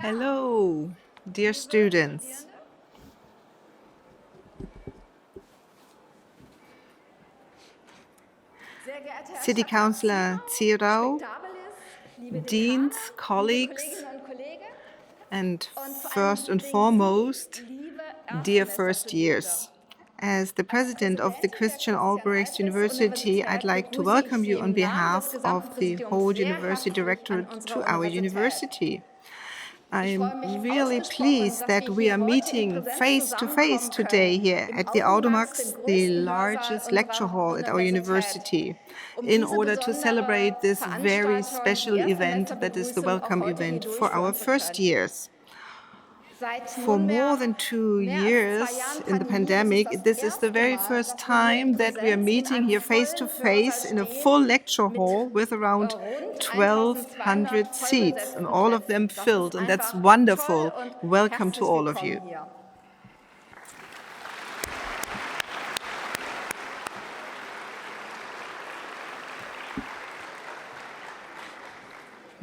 Hello, dear students. City Councillor Zierau, deans, colleagues, and first and foremost, dear first years. As the president of the Christian-Albrechts-Universität, I'd like to welcome you on behalf of the whole university directorate to our university. I'm really pleased that we are meeting face to face today here at the Audimax, the largest lecture hall at our university, in order to celebrate this very special event that is the welcome event for our first years. For more than 2 years in the pandemic, this is the very first time that we are meeting here face to face in a full lecture hall with around 1,200 seats and all of them filled, and that's wonderful. Welcome to all of you.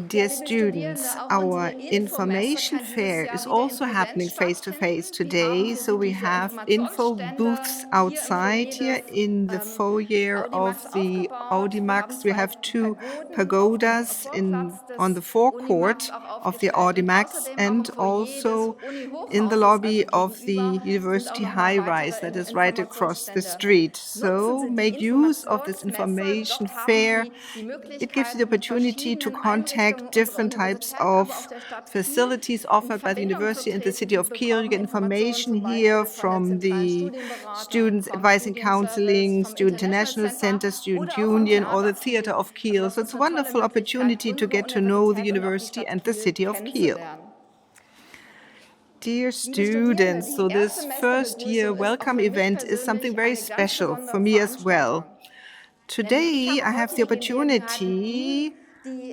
Dear students, our information fair is also happening face-to-face today, so we have info booths outside here in the foyer of the Audimax. We have two pagodas on the forecourt of the Audimax and also in the lobby of the university high-rise that is right across the street. So make use of this information fair. It gives you the opportunity to contact different types of facilities offered by the university and the city of Kiel. You get information here from the Students Advice and Counseling, Student International Center, Student Union, or the Theater of Kiel. So it's a wonderful opportunity to get to know the university and the city of Kiel. Dear students, so this first year welcome event is something very special for me as well. Today I have the opportunity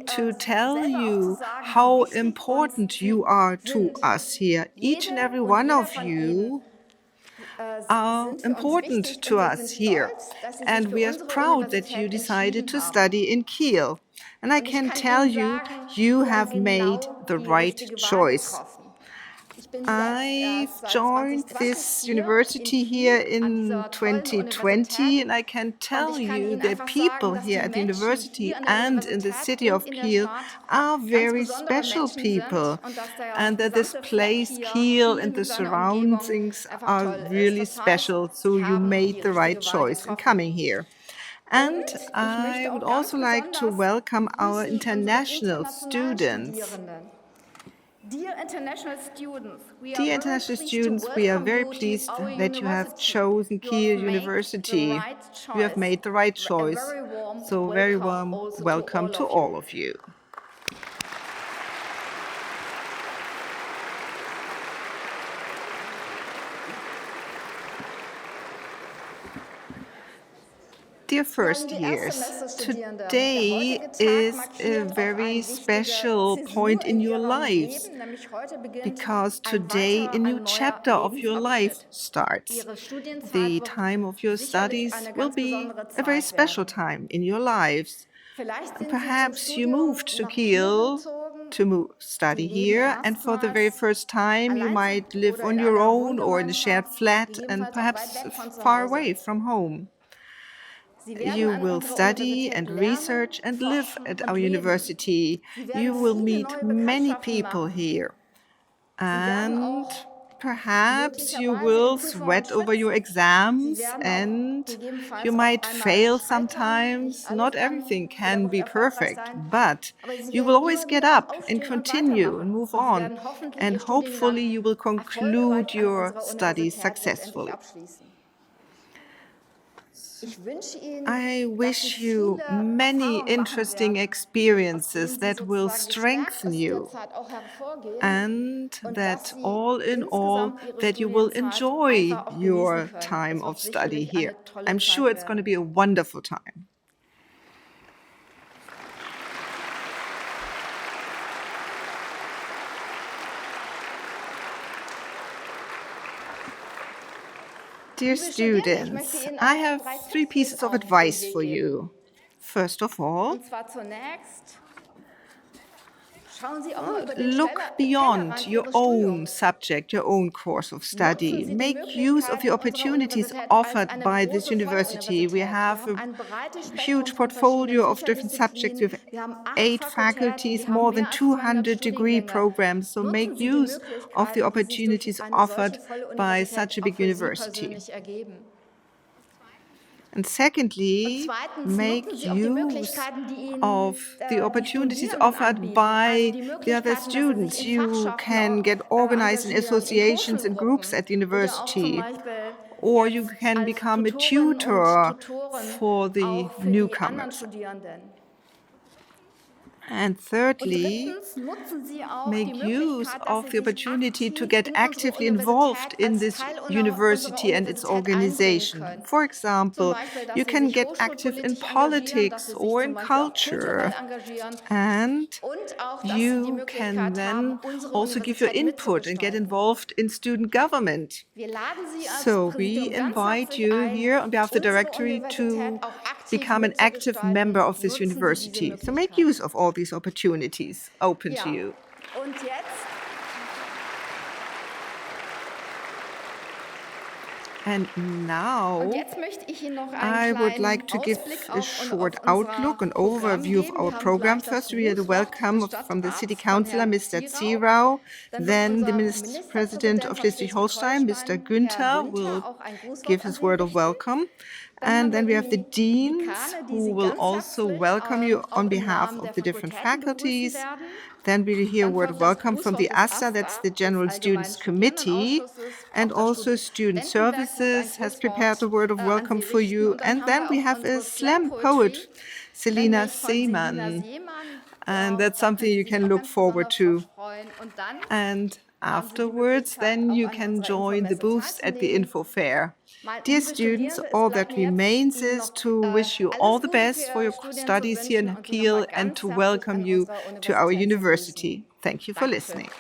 to tell you how important you are to us here. Each and every one of you are important to us here, and we are proud that you decided to study in Kiel. And I can tell you, you have made the right choice. I've joined this university here in 2020, and I can tell you that people here at the university and in the city of Kiel are very special people, and that this place, Kiel, and the surroundings are really special, so you made the right choice in coming here. And I would also like to welcome our international students. Dear international students, we are very pleased that you have chosen Kiel University. You have made the right choice. So very warm welcome to all of you. Dear first years, today is a very special point in your lives because today a new chapter of your life starts. The time of your studies will be a very special time in your lives. Perhaps you moved to Kiel to study here, and for the very first time you might live on your own or in a shared flat and perhaps far away from home. You will study and research and live at our university. You will meet many people here. And perhaps you will sweat over your exams and you might fail sometimes. Not everything can be perfect, but you will always get up and continue and move on. And hopefully you will conclude your studies successfully. I wish you many interesting experiences that will strengthen you, and that all in all, that you will enjoy your time of study here. I'm sure it's going to be a wonderful time. Dear students, I have 3 pieces of advice for you. First of all, Look beyond your own subject, your own course of study. Make use of the opportunities offered by this university. We have a huge portfolio of different subjects. We have 8 faculties, more than 200 degree programs. So make use of the opportunities offered by such a big university. And secondly, make use of the opportunities offered by the other students. You can get organized in associations and groups at the university, or you can become a tutor for the newcomers. And thirdly, make use of the opportunity to get actively involved in this university and its organization. For example, you can get active in politics or in culture, and you can then also give your input and get involved in student government. So we invite you here on behalf of the directory to become an active member of this university. So make use of all these opportunities open to you. And now I would like to give a short outlook, an overview of our program. First, we had a welcome from the City Councillor, Mr. Zierau. Then the Minister President of Schleswig-Holstein, Mr. Günther, will give his word of welcome. And then we have the deans who will also welcome you on behalf of the different faculties. Then we'll hear a word of welcome from the AStA, that's the General Students Committee, and also Student Services has prepared a word of welcome for you. And then we have a slam poet, Selina Seemann, and that's something you can look forward to. And afterwards, then you can join the booths at the info fair. Dear students, all that remains is to wish you all the best for your studies here in Kiel and to welcome you to our university. Thank you for listening.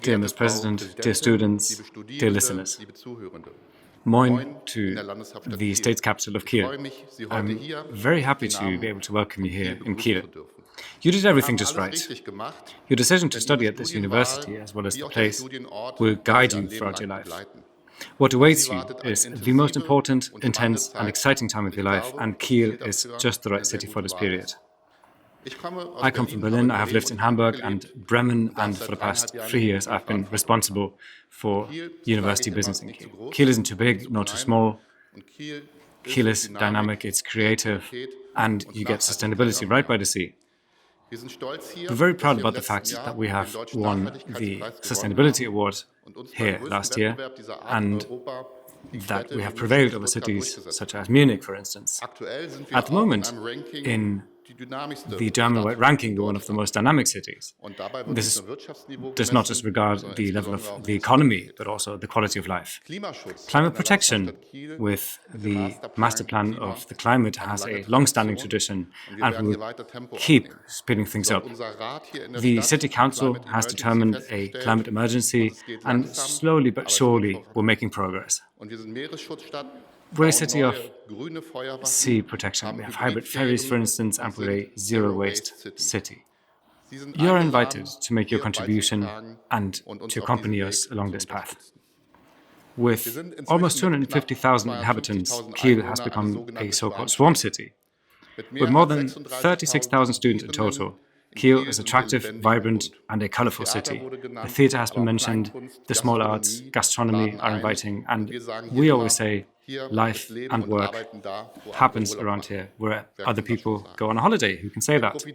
Dear Mr. President, dear students, dear listeners, moin to the state's capital of Kiel. I'm very happy to be able to welcome you here in Kiel. You did everything just right. Your decision to study at this university, as well as the place, will guide you throughout your life. What awaits you is the most important, intense and exciting time of your life, and Kiel is just the right city for this period. I come from Berlin, I have lived in Hamburg and Bremen, and for the past 3 years I've been responsible for university business in Kiel. Kiel isn't too big, nor too small. Kiel is dynamic, it's creative, and you get sustainability right by the sea. We're very proud about the fact that we have won the Sustainability Award here last year, and that we have prevailed over cities such as Munich, for instance. At the moment, in the German-wide ranking, we're one of the most dynamic cities. This does not just regard the level of the economy, but also the quality of life. Climate protection, with the master plan of the climate, has a long-standing tradition and will keep speeding things up. The City Council has determined a climate emergency, and slowly but surely we're making progress. We're a city of sea protection. We have hybrid ferries, for instance, and we're a zero-waste city. You're invited to make your contribution and to accompany us along this path. With almost 250,000 inhabitants, Kiel has become a so-called swarm city. With more than 36,000 students in total, Kiel is attractive, vibrant, and a colorful city. The theater has been mentioned, the small arts, gastronomy are inviting, and we always say life and work happens around here, where other people go on a holiday. Who can say that?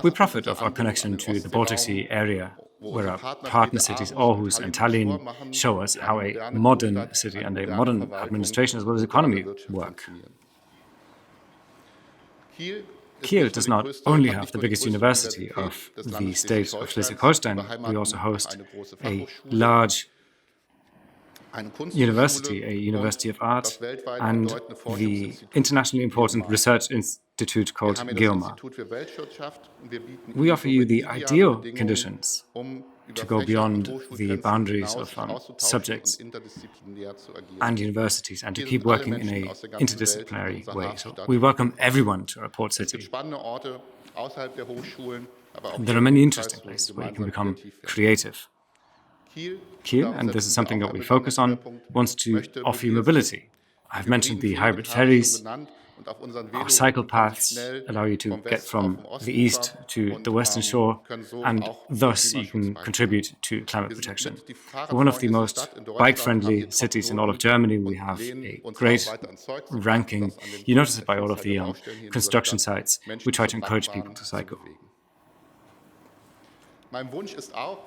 We profit of our connection to the Baltic Sea area, where our partner cities Aarhus and Tallinn show us how a modern city and a modern administration as well as economy work. Kiel does not only have the biggest university of the state of Schleswig-Holstein, we also host a large university, a University of Art, and the internationally important research institute called GEOMA. We offer you the ideal conditions to go beyond the boundaries of subjects and universities and to keep working in an interdisciplinary way. So we welcome everyone to our port city. There are many interesting places where you can become creative. Kiel, and this is something that we focus on, wants to offer you mobility. I've mentioned the hybrid ferries. Our cycle paths allow you to get from the east to the western shore, and thus you can contribute to climate protection. We're one of the most bike-friendly cities in all of Germany. We have a great ranking. You notice it by all of the construction sites. We try to encourage people to cycle.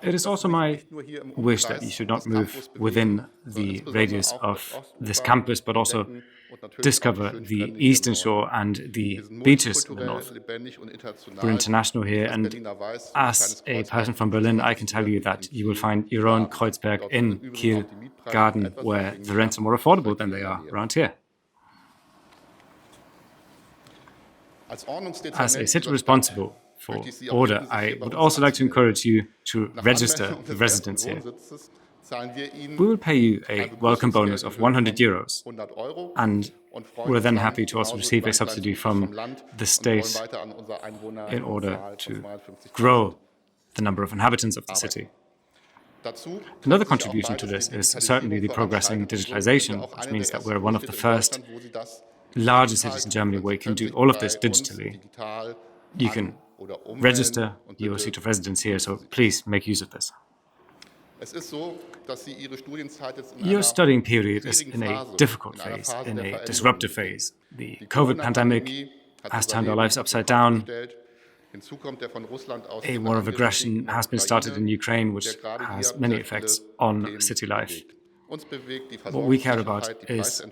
It is also my wish that you should not move within the radius of this campus, but also discover the eastern shore and the beaches in the north. We're international here, and as a person from Berlin, I can tell you that you will find your own Kreuzberg in Kiel Garden, where the rents are more affordable than they are around here. As a city responsible for order, I would also like to encourage you to register the residents here. We will pay you a welcome bonus of 100 euros, and we're then happy to also receive a subsidy from the state in order to grow the number of inhabitants of the city. Another contribution to this is certainly the progressing digitalization, which means that we're one of the first larger cities in Germany where you can do all of this digitally. You can register your seat of residence here, so please make use of this. Your studying period is in a difficult phase, in a disruptive phase. The COVID pandemic has turned our lives upside down. A war of aggression has been started in Ukraine, which has many effects on city life. What we care about is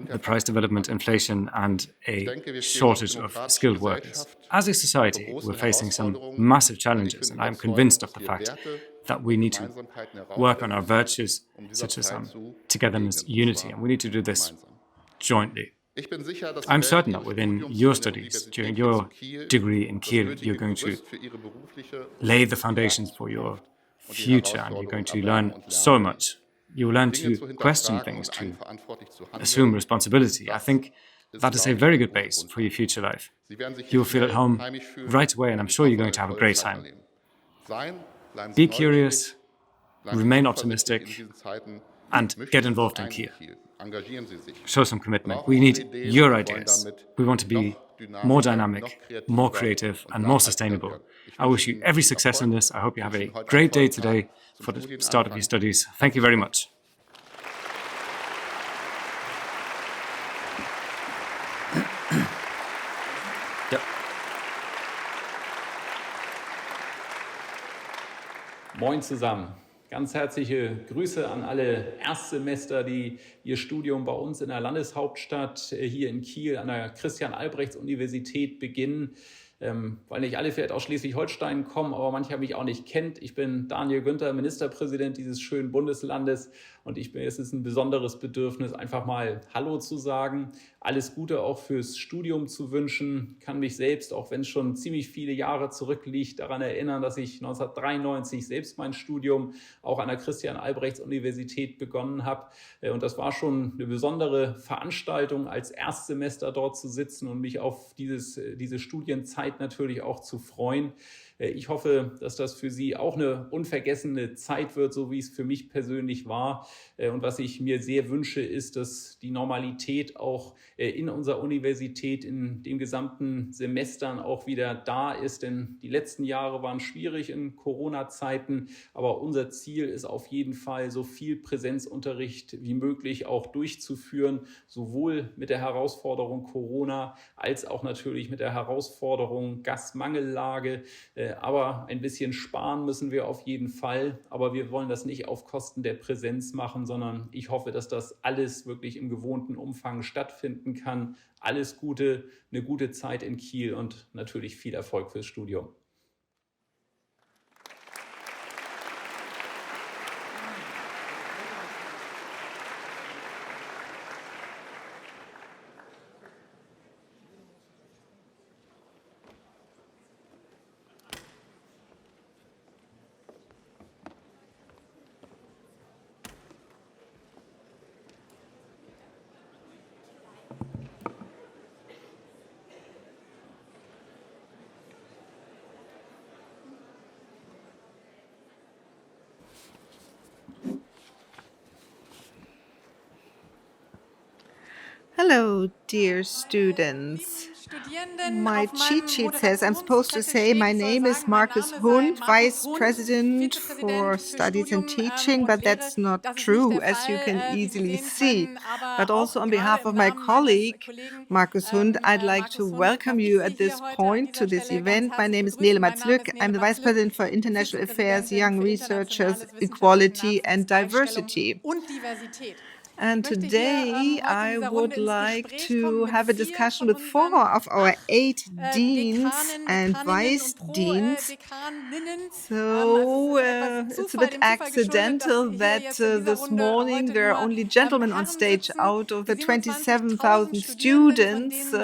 the price development, inflation, and a shortage of skilled workers. As a society, we're facing some massive challenges, and I'm convinced of the fact that we need to work on our virtues, such as togetherness, unity, and we need to do this jointly. I'm certain that within your studies, during your degree in Kiel, you're going to lay the foundations for your future, and you're going to learn so much. You will learn to question things, to assume responsibility. I think that is a very good base for your future life. You will feel at home right away, and I'm sure you're going to have a great time. Be curious, remain optimistic, and get involved in Kiel. Show some commitment. We need your ideas. We want to be more dynamic, more creative, and more sustainable. I wish you every success in this. I hope you have a great day today for the start of your studies. Thank you very much. Moin zusammen. Ganz herzliche Grüße an alle Erstsemester, die ihr Studium bei uns in der Landeshauptstadt hier in Kiel an der Christian-Albrechts-Universität beginnen. Weil nicht alle vielleicht aus Schleswig-Holstein kommen, aber mancher mich auch nicht kennt. Ich bin Daniel Günther, Ministerpräsident dieses schönen Bundeslandes, und es ist ein besonderes Bedürfnis, einfach mal Hallo zu sagen, alles Gute auch fürs Studium zu wünschen. Kann mich selbst, auch wenn es schon ziemlich viele Jahre zurückliegt, daran erinnern, dass ich 1993 selbst mein Studium auch an der Christian-Albrechts-Universität begonnen habe. Und das war schon eine besondere Veranstaltung, als Erstsemester dort zu sitzen und mich auf diese Studienzeit natürlich auch zu freuen. Ich hoffe, dass das für Sie auch eine unvergessene Zeit wird, so wie es für mich persönlich war. Und was ich mir sehr wünsche, ist, dass die Normalität auch in unserer Universität in den gesamten Semestern auch wieder da ist. Denn die letzten Jahre waren schwierig in Corona-Zeiten. Aber unser Ziel ist auf jeden Fall, so viel Präsenzunterricht wie möglich auch durchzuführen, sowohl mit der Herausforderung Corona als auch natürlich mit der Herausforderung Gasmangellage. Aber ein bisschen sparen müssen wir auf jeden Fall. Aber wir wollen das nicht auf Kosten der Präsenz machen, sondern ich hoffe, dass das alles wirklich im gewohnten Umfang stattfinden kann. Alles Gute, eine gute Zeit in Kiel und natürlich viel Erfolg fürs Studium. Hello, dear students. My cheat sheet says I'm supposed to say my name is Markus Hund, Vice President for Studies and Teaching, but that's not true, as you can easily see. But also on behalf of my colleague, Markus Hund, I'd like to welcome you at this point to this event. My name is Nele Matzlück. I'm the Vice President for International Affairs, Young Researchers, Equality and Diversity. And today I would like to have a discussion with 4 of our 8 deans and vice deans. So it's a bit accidental that this morning there are only gentlemen on stage out of the 27,000 students.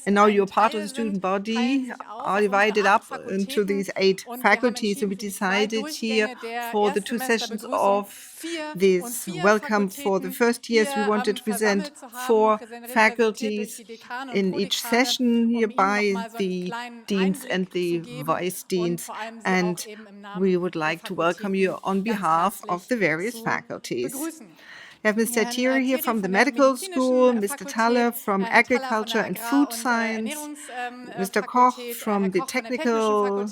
And now you're part of the student body, are divided up into these 8 faculties. And we decided here for the 2 sessions of this welcome for the first years, we wanted to present 4 faculties in each session here by the deans and the vice deans, and we would like to welcome you on behalf of the various faculties. We have Mr. Thier here from the medical school, Mr. Thaler from agriculture and food science, Mr. Koch from the technical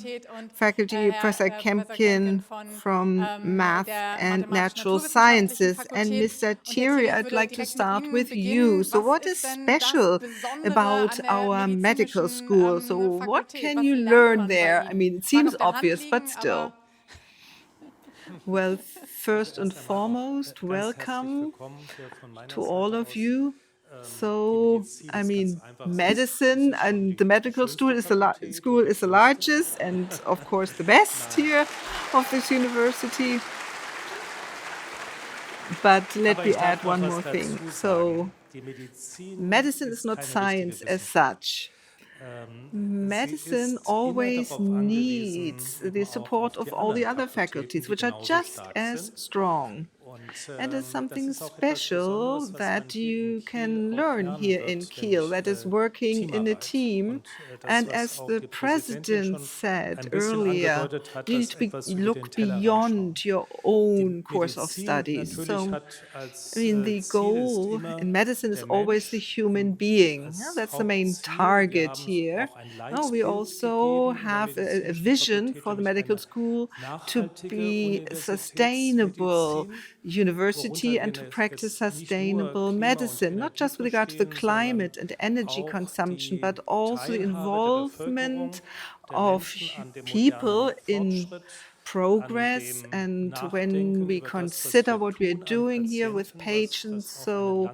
faculty, Professor Kempkin from math and natural sciences. And Mr. Thier, I'd like to start with you. So what is special about our medical school? So what can you learn there? I mean, it seems obvious, but still. Well, first and foremost, welcome to all of you. So, I mean, medicine and the medical school is the largest and, of course, the best here of this university. But let me add one more thing. So, medicine is not science as such. Medicine always needs the support of all the other faculties, which are just as strong. And it's something special that you can learn here in Kiel, that is working in a team. And as the president said earlier, you need to look beyond your own course of studies. So, I mean, the goal in medicine is always the human being. That's the main target here. Now, we also have a vision for the medical school to be a sustainable university and to practice sustainable medicine, not just with regard to the climate and energy consumption, but also the involvement of people in progress. And when we consider what we are doing here with patients, so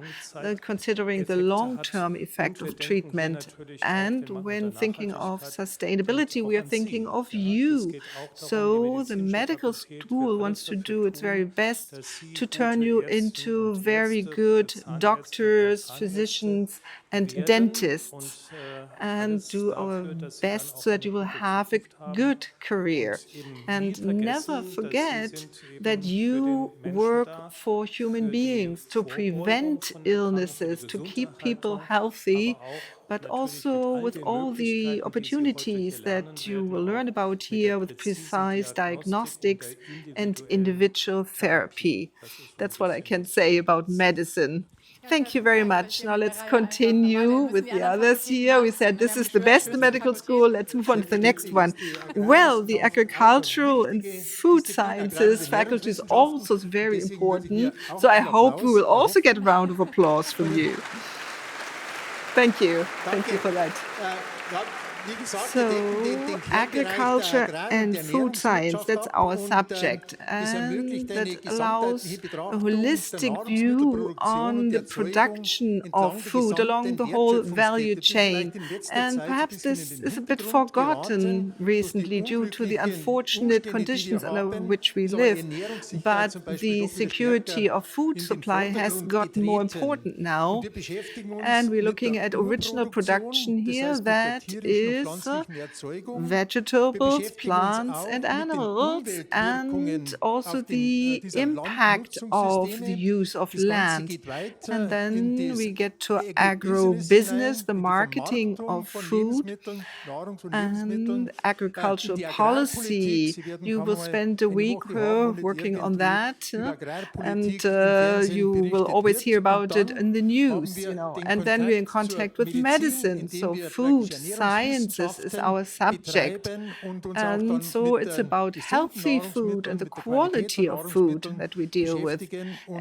considering the long-term effect of treatment, and when thinking of sustainability, we are thinking of you. So the medical school wants to do its very best to turn you into very good doctors, physicians, and dentists, and do our best so that you will have a good career. And never forget that you work for human beings to prevent illnesses, to keep people healthy, but also with all the opportunities that you will learn about here with precise diagnostics and individual therapy. That's what I can say about medicine. Thank you very much. Now let's continue with the others here. We said this is the best medical school. Let's move on to the next one. Well, the agricultural and food sciences faculty is also very important. So I hope we will also get a round of applause from you. Thank you. Thank you for that. So, agriculture and food science, that's our subject, and that allows a holistic view on the production of food along the whole value chain. And perhaps this is a bit forgotten recently due to the unfortunate conditions under which we live. But the security of food supply has gotten more important now, and we're looking at original production here that is is vegetables, plants, and animals, and also the impact of the use of land. And then we get to agro-business, the marketing of food, and agricultural policy. You will spend a week working on that, and you will always hear about it in the news, you know. And then we're in contact with medicine, so food sciences is our subject. And so it's about healthy food and the quality of food that we deal with.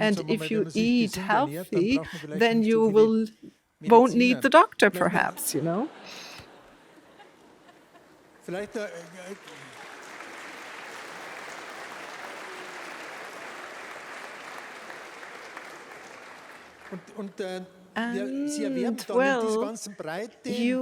And if you eat healthy, then you won't need the doctor, perhaps, you know. And, well, you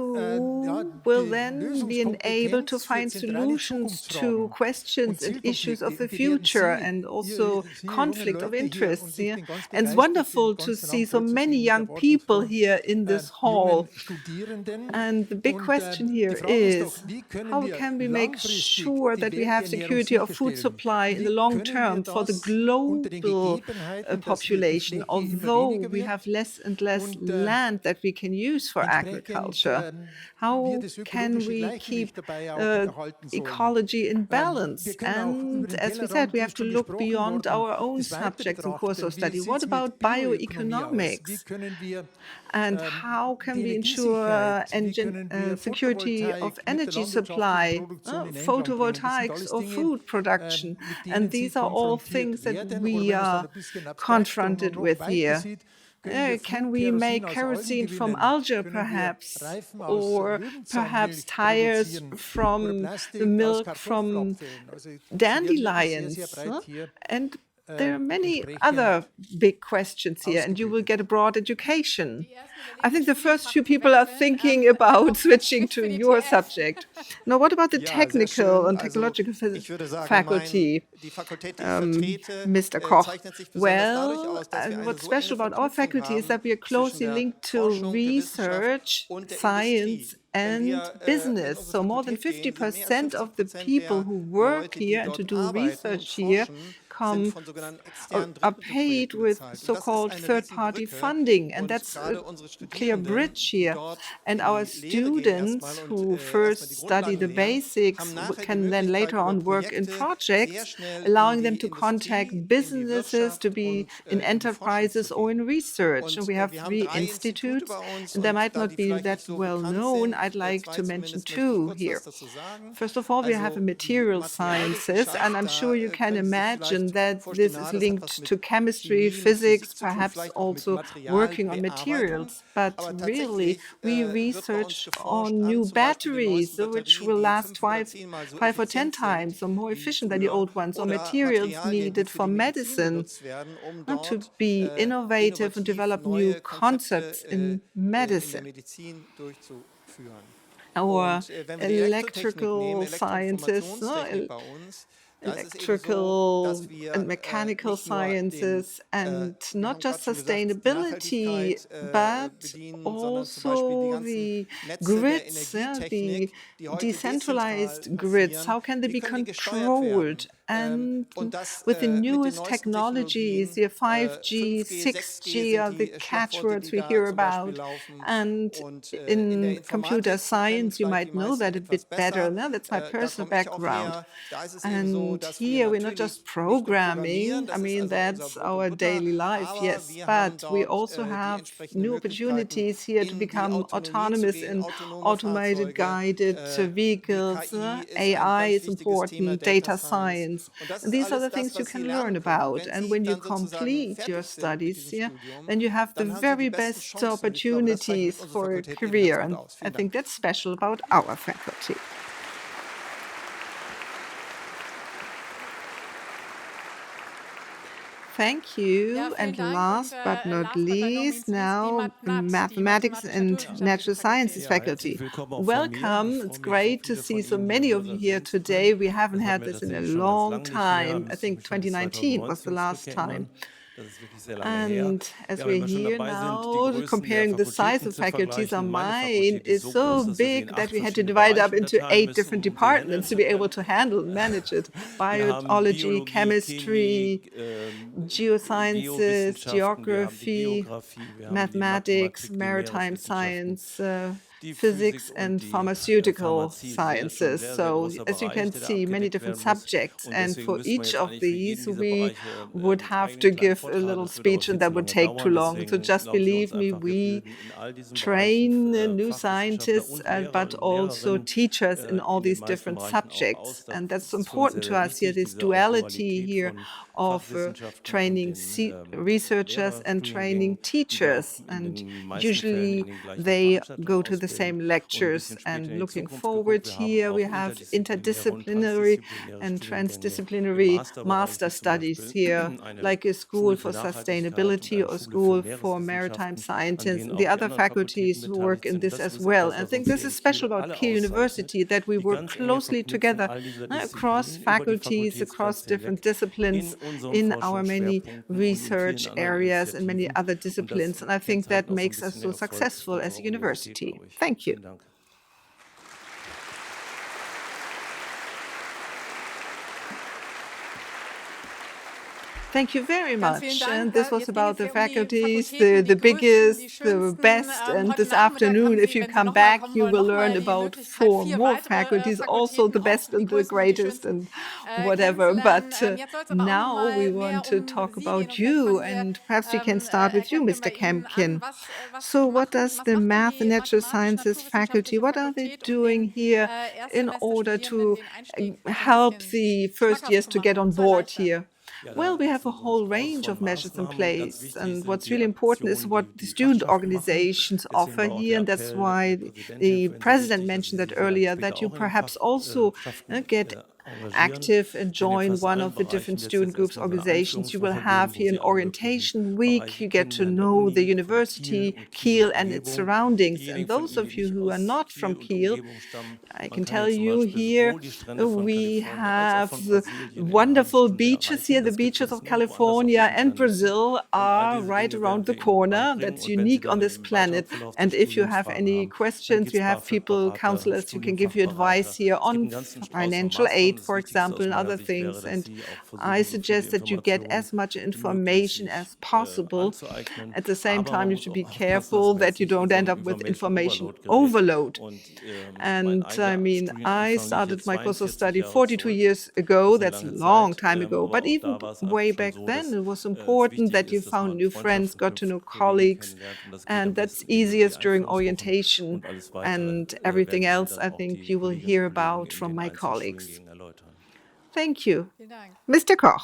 will then be able to find solutions to questions and issues of the future and also conflict of interests. Yeah? And it's wonderful to see so many young people here in this hall. And the big question here is, how can we make sure that we have security of food supply in the long term for the global population, although we have less and less land that we can use for agriculture? How can we keep ecology in balance? And as we said, we have to look beyond our own subjects and course of study. What about bioeconomics? And how can we ensure security of energy supply, photovoltaics or food production? And these are all things that we are confronted with here. Can we make kerosene from algae, perhaps? Or perhaps tires from the milk from dandelions? And there are many other big questions here, and you will get a broad education. I think the first few people are thinking about switching to your subject. Now, what about the technical and technological faculty, Mr. Koch? Well, what's special about our faculty is that we are closely linked to research, science, and business. So more than 50% of the people who work here and to do research here are paid with so-called third-party funding, and that's a clear bridge here. And our students who first study the basics can then later on work in projects, allowing them to contact businesses, to be in enterprises or in research. And we have 3 institutes, and they might not be that well known. I'd like to mention 2 here. First of all, we have material sciences, and I'm sure you can imagine that this is linked to chemistry, physics, perhaps also working on materials. But really, we research on new batteries, which will last 5 or 10 times or more efficient than the old ones, or materials needed for medicine, to be innovative and develop new concepts in medicine. Our electrical sciences, electrical and mechanical sciences, and not just sustainability, but also the grids, the decentralized grids. How can they be controlled? And with the newest technologies, the 5G, 6G are the catchwords we hear about. And in computer science, you might know that a bit better. Now, that's my personal background. And here, we're not just programming. I mean, that's our daily life, yes. But we also have new opportunities here to become autonomous and automated guided vehicles. AI is important, data science. And these are the things you can learn about. And when you complete your studies here, then you have the very best opportunities for a career. And I think that's special about our faculty. Thank you. And last but not least, now Mathematics and Natural Sciences faculty. Welcome. It's great to see so many of you here today. We haven't had this in a long time. I think 2019 was the last time. And as we're here now, comparing the size of faculties on mine is so big that we had to divide up into 8 different departments to be able to handle and manage it. Biology, chemistry, geosciences, geography, mathematics, maritime science, physics and pharmaceutical sciences. So as you can see, many different subjects. And for each of these, we would have to give a little speech and that would take too long. So just believe me, we train new scientists, but also teachers in all these different subjects. And that's important to us here, this duality here of training researchers and training teachers. And usually they go to the same lectures. And looking forward here, we have interdisciplinary and transdisciplinary master studies here, like a school for sustainability or school for maritime sciences. The other faculties work in this as well. I think this is special about Kiel University, that we work closely together across faculties, across different disciplines in our many research areas and many other disciplines. And I think that makes us so successful as a university. Thank you. Thank you very much. And this was about the faculties, the biggest, the best. And this afternoon, if you come back, you will learn about 4 more faculties, also the best and the greatest and whatever. But now we want to talk about you, and perhaps we can start with you, Mr. Kempkin. So what does the Math and Natural Sciences faculty, what are they doing here in order to help the first years to get on board here? Well, we have a whole range of measures in place, and what's really important is what the student organizations offer here, and that's why the president mentioned that earlier, that you perhaps also get active and join one of the different student groups, organizations. You will have here an orientation week. You get to know the university, Kiel, and its surroundings. And those of you who are not from Kiel, I can tell you here, we have the wonderful beaches here. The beaches of California and Brazil are right around the corner. That's unique on this planet. And if you have any questions, we have people, counselors, who can give you advice here on financial aid, for example, and other things. And I suggest that you get as much information as possible. At the same time, you should be careful that you don't end up with information overload. And I mean, I started my course of study 42 years ago. That's a long time ago. But even way back then, it was important that you found new friends, got to know colleagues. And that's easiest during orientation. And everything else, I think, you will hear about from my colleagues. Thank you. Mr. Koch.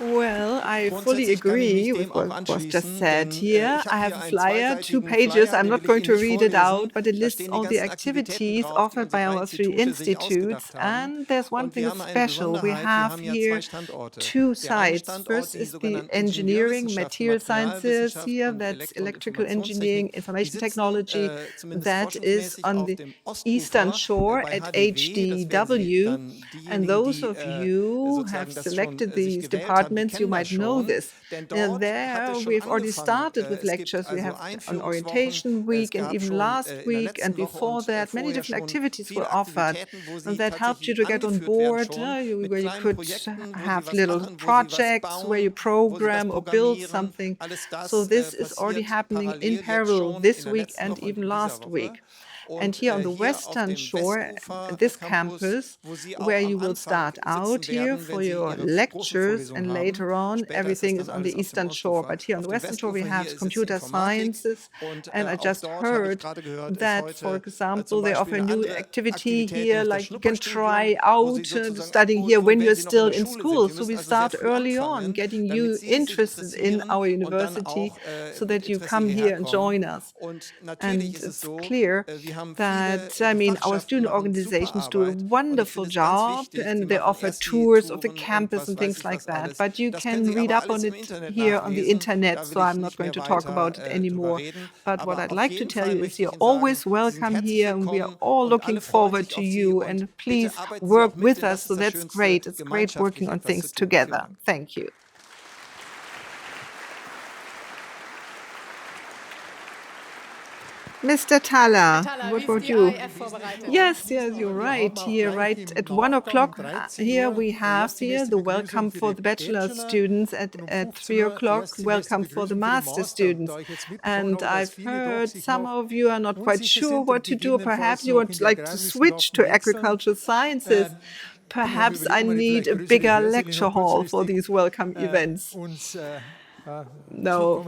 Well, I fully agree with what was just said here. I have a flyer, 2 pages. I'm not going to read it out, but it lists all the activities offered by our 3 institutes. And there's one thing that's special. We have here 2 sites. First is the engineering, material sciences here. That's electrical engineering, information technology. That is on the eastern shore at HDW. And those of you who have selected these departments, you might know this. There we've already started with lectures. We have an orientation week, and even last week and before that, many different activities were offered. And that helped you to get on board, where you could have little projects where you program or build something. So this is already happening in parallel this week and even last week. And here on the western shore, this campus, where you will start out here for your lectures, and later on everything is on the eastern shore. But here on the western shore we have computer sciences, and I just heard that, for example, they offer a new activity here, like you can try out studying here when you're still in school. So we start early on, getting you interested in our university so that you come here and join us. And it's clear that, I mean, our student organizations do a wonderful job and they offer tours of the campus and things like that. But you can read up on it here on the internet, so I'm not going to talk about it anymore. But what I'd like to tell you is you're always welcome here, and we are all looking forward to you. And please work with us, so that's great. It's great working on things together. Thank you. Mr. Thaler, what about you? Yes, you're right. Here, right at 1 o'clock, here we have the welcome for the bachelor students. At 3 o'clock, welcome for the master students. And I've heard some of you are not quite sure what to do. Perhaps you would like to switch to agricultural sciences. Perhaps I need a bigger lecture hall for these welcome events. No,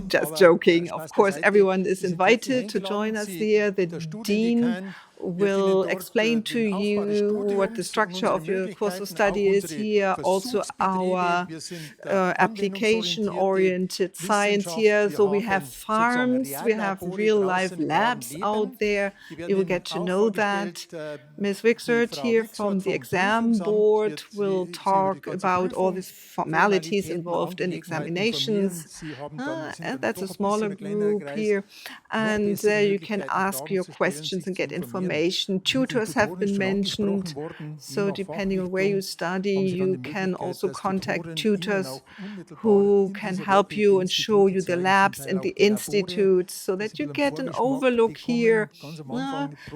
just joking. Of course, everyone is invited to join us here. The dean will explain to you what the structure of your course of study is here, also our application-oriented science here. So we have farms, we have real-life labs out there. You will get to know that. Ms. Wixert here from the exam board will talk about all these formalities involved in examinations. And that's a smaller group here. And there you can ask your questions and get information. Tutors have been mentioned, so depending on where you study, you can also contact tutors who can help you and show you the labs and the institutes, so that you get an overlook here,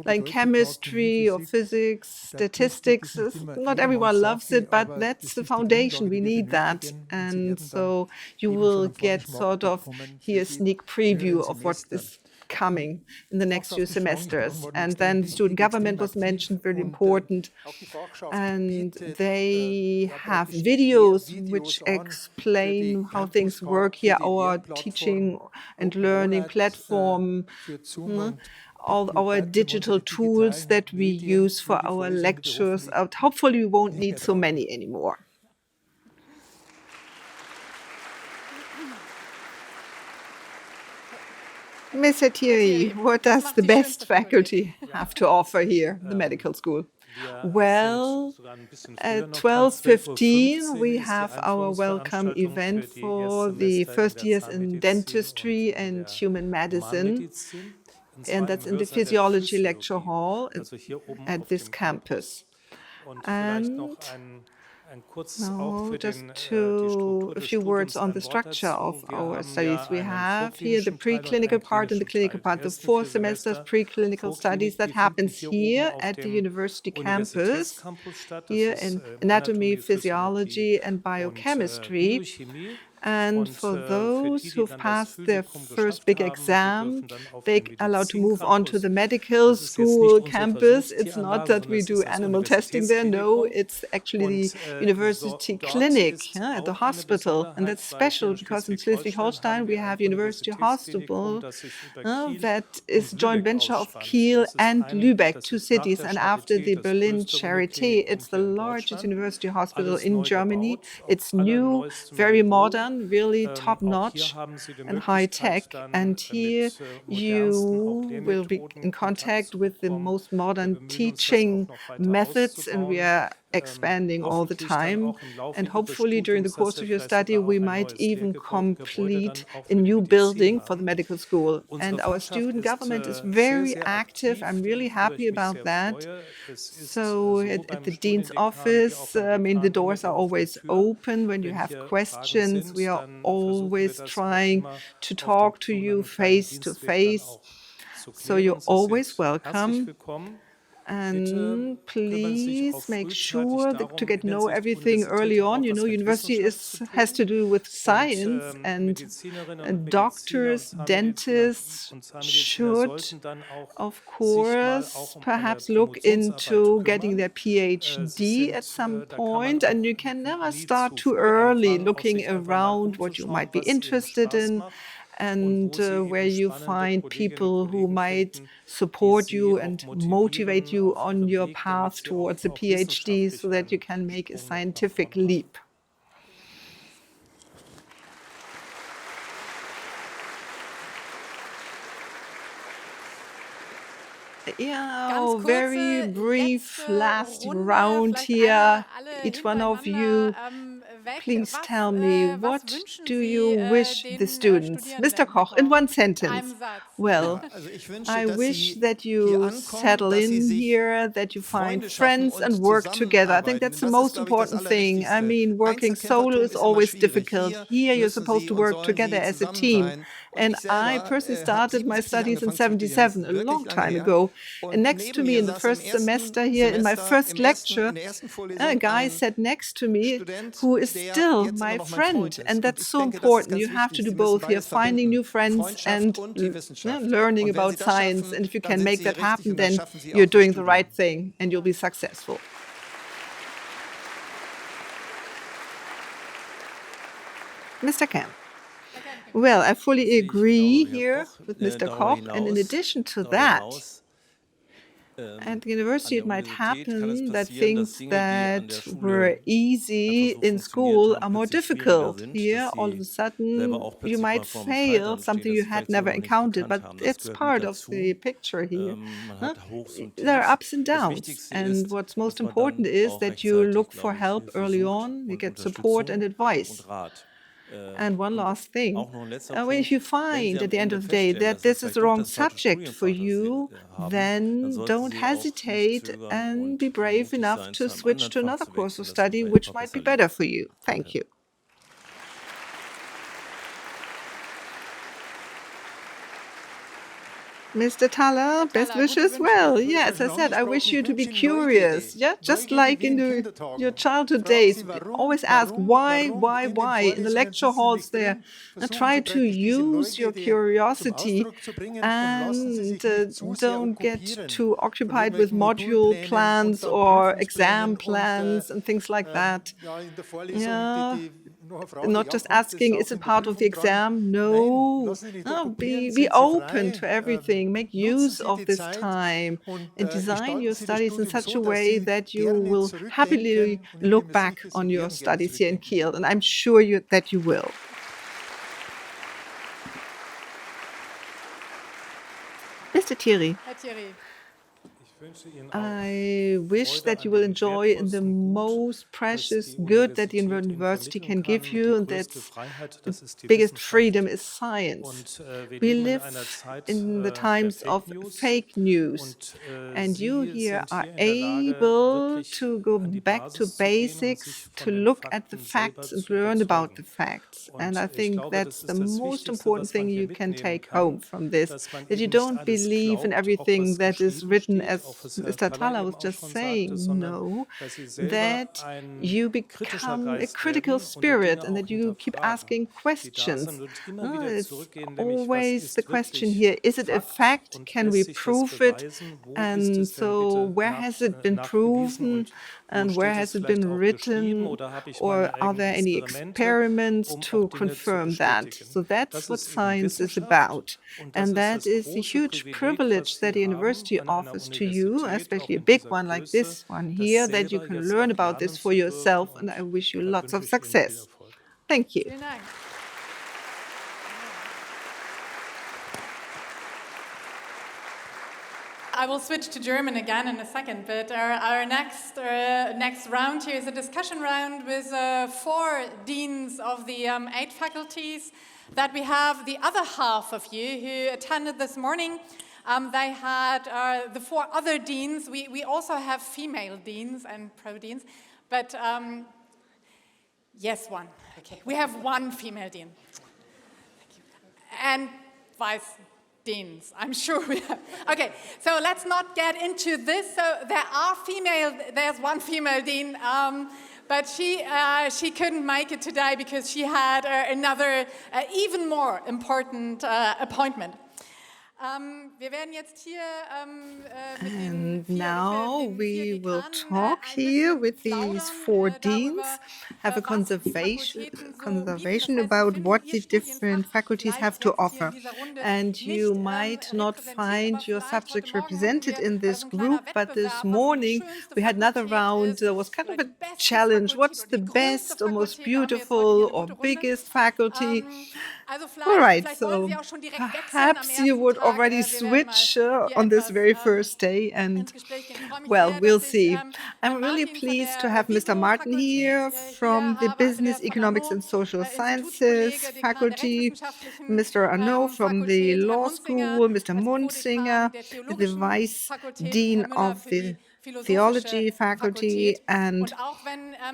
like chemistry or physics, statistics. Not everyone loves it, but that's the foundation. We need that. And so you will get sort of here a sneak preview of what is coming in the next few semesters. And then student government was mentioned, very important. And they have videos which explain how things work here, our teaching and learning platform, all our digital tools that we use for our lectures. Hopefully we won't need so many anymore. Ms. Attiri, what does the best faculty have to offer here, the medical school? Well, at 12:15 we have our welcome event for the first years in dentistry and human medicine, and that's in the physiology lecture hall at this campus. And now, just a few words on the structure of our studies. We have here the preclinical part and the clinical part, the 4 semesters preclinical studies that happens here at the university campus, here in anatomy, physiology, and biochemistry. And for those who've passed their first big exam, they're allowed to move on to the medical school campus. It's not that we do animal testing there. No, it's actually the university clinic at the hospital. And that's special because in Schleswig-Holstein we have University Hospital that is a joint venture of Kiel and Lübeck, 2 cities. And after the Berlin Charité, it's the largest university hospital in Germany. It's new, very modern, really top-notch and high-tech. And here you will be in contact with the most modern teaching methods, and we are expanding all the time. And hopefully during the course of your study, we might even complete a new building for the medical school. And our student government is very active. I'm really happy about that. So at the dean's office, I mean, the doors are always open. When you have questions, we are always trying to talk to you face to face. So you're always welcome. And please make sure to get to know everything early on. You know, university has to do with science, and doctors, dentists should, of course, perhaps look into getting their PhD at some point. And you can never start too early looking around what you might be interested in, and where you find people who might support you and motivate you on your path towards a PhD so that you can make a scientific leap. Yeah, very brief last round here. Each one of you, please tell me, what do you wish the students? Mr. Koch, in one sentence. Well, I wish that you settle in here, that you find friends and work together. I think that's the most important thing. I mean, working solo is always difficult. Here, you're supposed to work together as a team. And I personally started my studies in 77, a long time ago. And next to me in the first semester here, in my first lecture, a guy sat next to me who is still my friend. And that's so important. You have to do both here, finding new friends and learning about science. And if you can make that happen, then you're doing the right thing and you'll be successful. Mr. Kemp. Well, I fully agree here with Mr. Koch. And in addition to that, at the university, it might happen that things that were easy in school are more difficult. Here, all of a sudden, you might fail something you had never encountered, but it's part of the picture here. There are ups and downs, and what's most important is that you look for help early on, you get support and advice. And one last thing, if you find at the end of the day that this is the wrong subject for you, then don't hesitate and be brave enough to switch to another course of study which might be better for you. Thank you. Mr. Thaler, best wishes. Well, yeah, as I said, I wish you to be curious. Yeah, just like in your childhood days, always ask why in the lecture halls there. And try to use your curiosity and don't get too occupied with module plans or exam plans and things like that. Yeah. Not just asking, is it part of the exam? No. Be open to everything. Make use of this time and design your studies in such a way that you will happily look back on your studies here in Kiel. And I'm sure that you will. Mr. Thierry. Hi, Thierry. I wish that you will enjoy in the most precious good that the university can give you, and that's the biggest freedom is science. We live in the times of fake news, and you here are able to go back to basics, to look at the facts and learn about the facts. And I think that's the most important thing you can take home from this, that you don't believe in everything that is written as Mr. Thaler was just saying, no, that you become a critical spirit and that you keep asking questions. It's always the question here, is it a fact? Can we prove it? And so where has it been proven? And where has it been written? Or are there any experiments to confirm that? So that's what science is about. And that is a huge privilege that the university offers to you, especially a big one like this one here, that you can learn about this for yourself. And I wish you lots of success. Thank you. I will switch to German again in a second, but our next round here is a discussion round with 4 deans of the 8 faculties that we have. The other half of you who attended this morning, they had the 4 other deans. We also have female deans and pro-deans, but yes, one. Okay, we have 1 female dean. Thank you. And vice deans, I'm sure we have. Okay, so let's not get into this. So there's 1 female dean, but she couldn't make it today because she had another even more important appointment. And now we will talk here with these 4 deans, have a conversation about what the different faculties have to offer. And you might not find your subject represented in this group, but this morning we had another round. There was kind of a challenge. What's the best or most beautiful or biggest faculty? All right, so perhaps you would already switch on this very first day, and well, we'll see. I'm really pleased to have Mr. Martin here from the Business, Economics and Social Sciences faculty, Mr. Arnaud from the Law School, Mr. Munzinger, the Vice Dean of the Theology faculty, and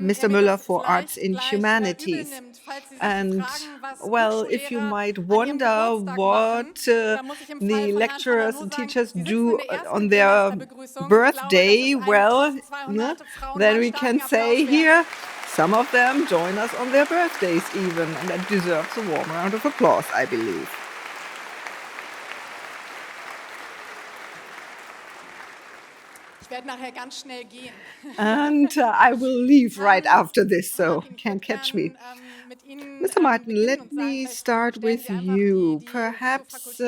Mr. Müller for Arts and Humanities. And, well, if you might wonder what the lecturers and teachers do on their birthday, well, then we can say here, some of them join us on their birthdays even, and that deserves a warm round of applause, I believe. And I will leave right after this, so can't catch me. Mr. Martin, let me start with you. Perhaps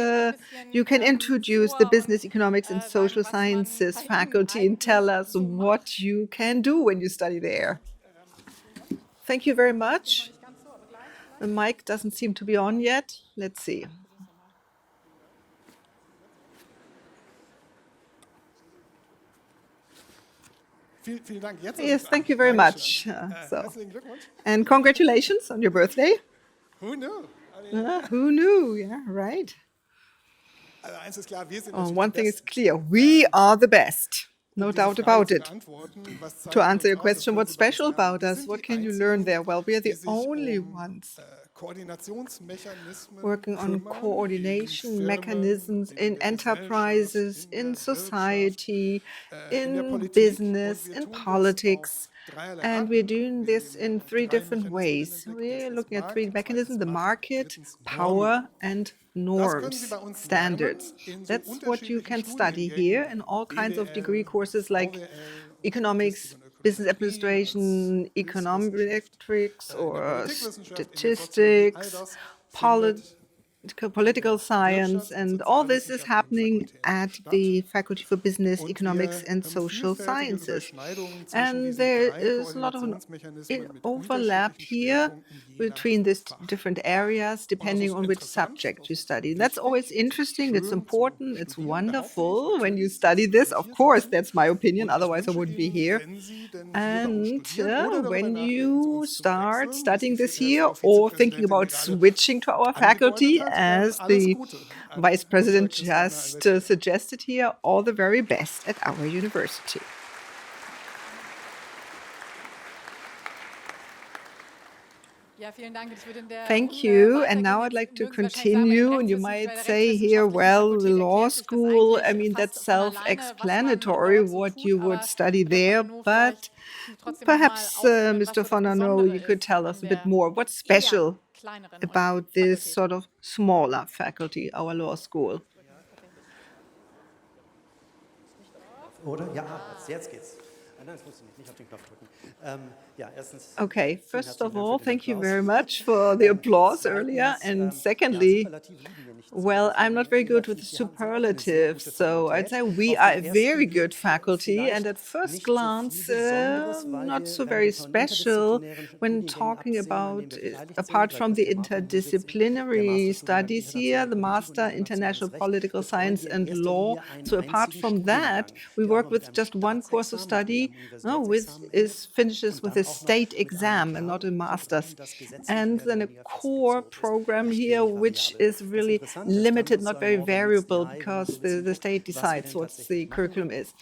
you can introduce the Business, Economics and Social Sciences faculty and tell us what you can do when you study there. Thank you very much. The mic doesn't seem to be on yet. Let's see. Yes, thank you very much. And congratulations on your birthday. Who knew? Who knew? Yeah, right. One thing is clear, we are the best. No doubt about it. To answer your question, what's special about us? What can you learn there? Well, we are the only ones working on coordination mechanisms in enterprises, in society, in business, in politics. And we're doing this in three different ways. We're looking at three mechanisms: the market, power, and norms, standards. That's what you can study here in all kinds of degree courses like economics, business administration, econometrics, or statistics, political science, and all this is happening at the Faculty for Business, Economics and Social Sciences. And there is a lot of overlap here between these different areas, depending on which subject you study. That's always interesting, it's important, it's wonderful when you study this. Of course, that's my opinion, otherwise I wouldn't be here. And when you start studying this here or thinking about switching to our faculty, as the Vice President just suggested here, all the very best at our university. Thank you. And now I'd like to continue. And you might say here, well, the law school, I mean, that's self-explanatory what you would study there. But perhaps, Mr. von Arnaud, you could tell us a bit more. What's special about this sort of smaller faculty, our law school? Okay, first of all, thank you very much for the applause earlier. And secondly, well, I'm not very good with superlatives, so I'd say we are a very good faculty, and at first glance, not so very special when talking about, apart from the interdisciplinary studies here, the Master International Political Science and Law. So apart from that, we work with just one course of study, finishes with a state exam and not a master's. And then a core program here, which is really limited, not very variable, because the state decides what the curriculum is.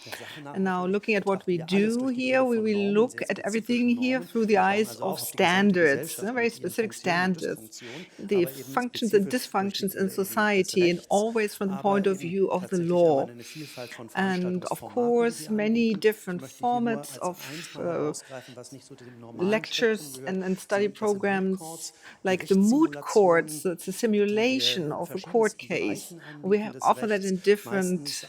And now looking at what we do here, we will look at everything here through the eyes of standards, very specific standards, the functions and dysfunctions in society, and always from the point of view of the law. And of course, many different formats of lectures and study programs, like the moot courts. It's a simulation of a court case. We offer that in different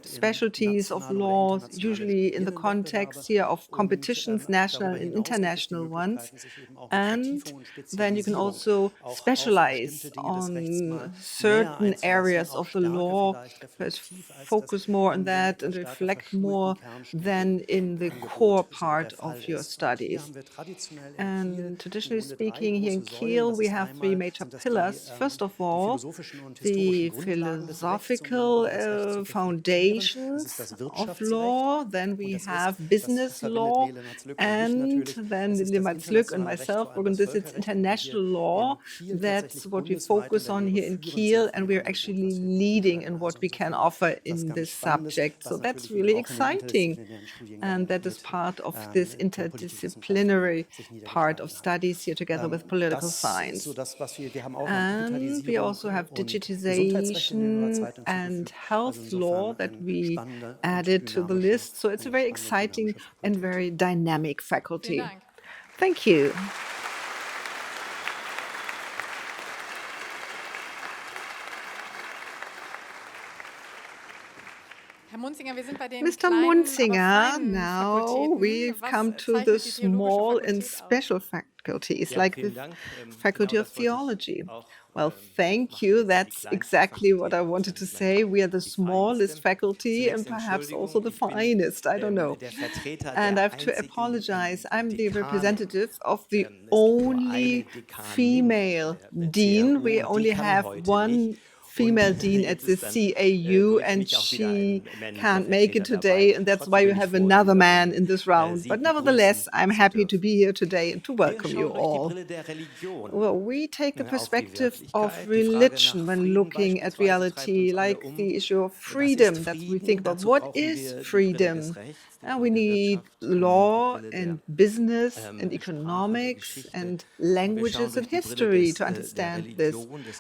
specialties of law, usually in the context here of competitions, national and international ones. And then you can also specialize on certain areas of the law, focus more on that and reflect more than in the core part of your studies. And traditionally speaking, here in Kiel, we have three major pillars. First of all, the philosophical foundations of law, then we have business law, and then Linde Matzlück and myself work on this. It's international law. That's what we focus on here in Kiel, and we're actually leading in what we can offer in this subject. So that's really exciting. And that is part of this interdisciplinary part of studies here together with political science. And we also have digitization and health law that we added to the list. So it's a very exciting and very dynamic faculty. Thank you. Mr. Munzinger, now we've come to the small and special faculties, like the Faculty of Theology. Well, thank you. That's exactly what I wanted to say. We are the smallest faculty and perhaps also the finest. I don't know. And I have to apologize. I'm the representative of the only female dean. We only have one female dean at the CAU, and she can't make it today, and that's why you have another man in this round. But nevertheless, I'm happy to be here today and to welcome you all. Well, we take the perspective of religion when looking at reality, like the issue of freedom, that we think about what is freedom. We need law and business and economics and languages and history to understand this.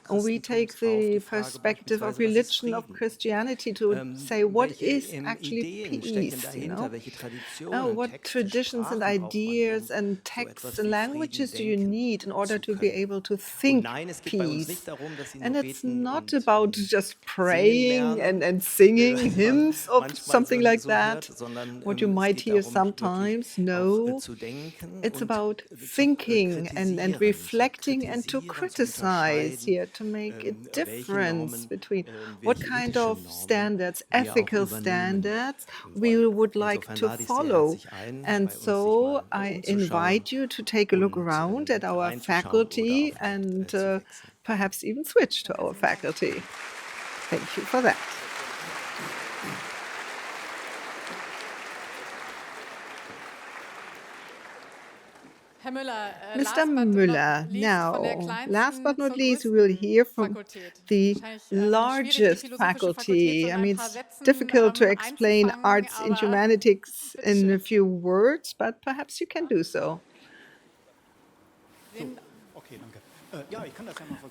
And we take the perspective of religion, of Christianity, to say what is actually peace, you know? What traditions and ideas and texts and languages do you need in order to be able to think peace? And it's not about just praying and singing hymns or something like that, what you might hear sometimes. No, it's about thinking and reflecting and to criticize here, to make a difference between what kind of standards, ethical standards, we would like to follow. And so I invite you to take a look around at our faculty and perhaps even switch to our faculty. Thank you for that. Mr. Müller, now, last but not least, we will hear from the largest faculty. I mean, it's difficult to explain arts and humanities in a few words, but perhaps you can do so.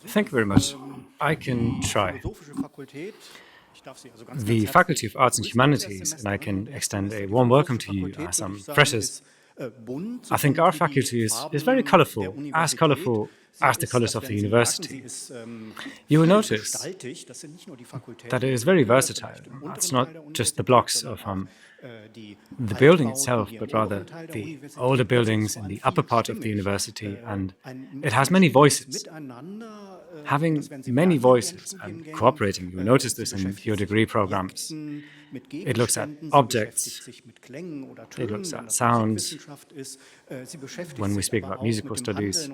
Thank you very much. I can try. The Faculty of Arts and Humanities, and I can extend a warm welcome to you as some freshers. I think our faculty is very colorful as the colors of the university. You will notice that it is very versatile. It's not just the blocks of the building itself, but rather the older buildings in the upper part of the university, and it has many voices. Having many voices and cooperating, you will notice this in your degree programs. It looks at objects, it looks at sounds, when we speak about musical studies,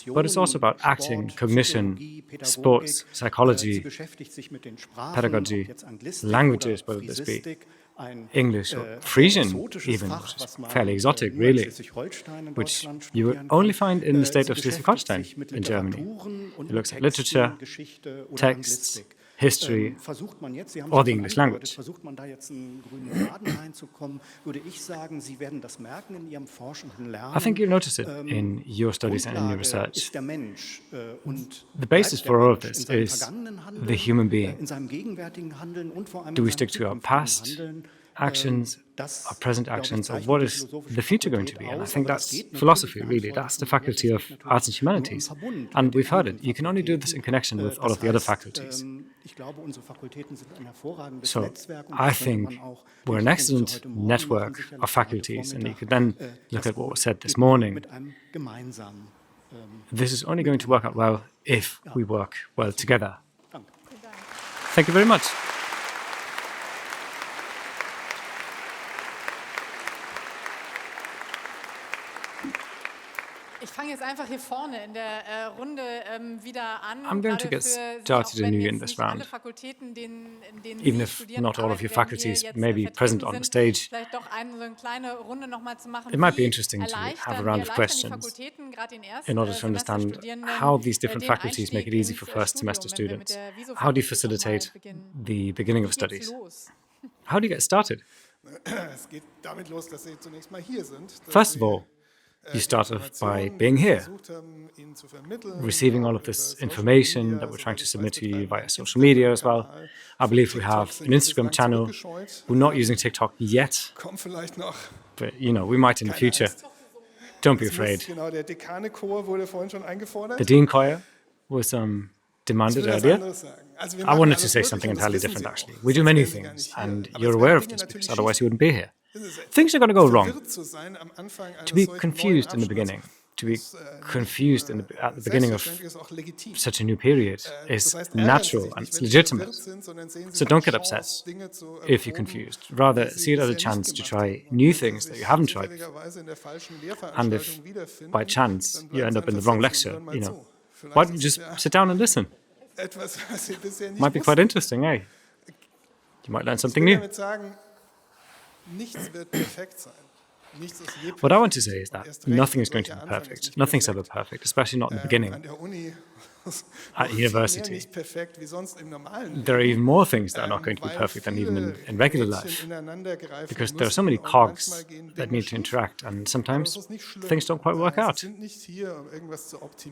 but it's also about acting, cognition, sports, psychology, pedagogy, languages, whether this be English or Frisian even, which is fairly exotic, really, which you would only find in the state of Schleswig-Holstein in Germany. It looks at literature, texts, history, or the English language. I think you'll notice it in your studies and in your research. The basis for all of this is the human being. Do we stick to our past actions, our present actions, or what is the future going to be? And I think that's philosophy, really. That's the Faculty of Arts and Humanities. And we've heard it. You can only do this in connection with all of the other faculties. So I think we're an excellent network of faculties, and you could then look at what was said this morning. This is only going to work out well if we work well together. Thank you very much. I'm going to get started anew in this round. Even if not all of your faculties may be present on the stage, it might be interesting to have a round of questions in order to understand how these different faculties make it easy for first semester students. How do you facilitate the beginning of studies? How do you get started? First of all, you start off by being here, receiving all of this information that we're trying to submit to you via social media as well. I believe we have an Instagram channel. We're not using TikTok yet, but we might in the future. Don't be afraid. The Dean Choir was demanded earlier. I wanted to say something entirely different, actually. We do many things, and you're aware of this because otherwise you wouldn't be here. Things are going to go wrong. To be confused in the beginning, to be confused at the beginning of such a new period is natural and it's legitimate. So don't get upset if you're confused. Rather, see it as a chance to try new things that you haven't tried before. And if by chance you end up in the wrong lecture, why don't you just sit down and listen? Might be quite interesting, eh? You might learn something new. What I want to say is that nothing is going to be perfect. Nothing's ever perfect, especially not in the beginning. At university, there are even more things that are not going to be perfect than even in regular life, because there are so many cogs that need to interact, and sometimes things don't quite work out.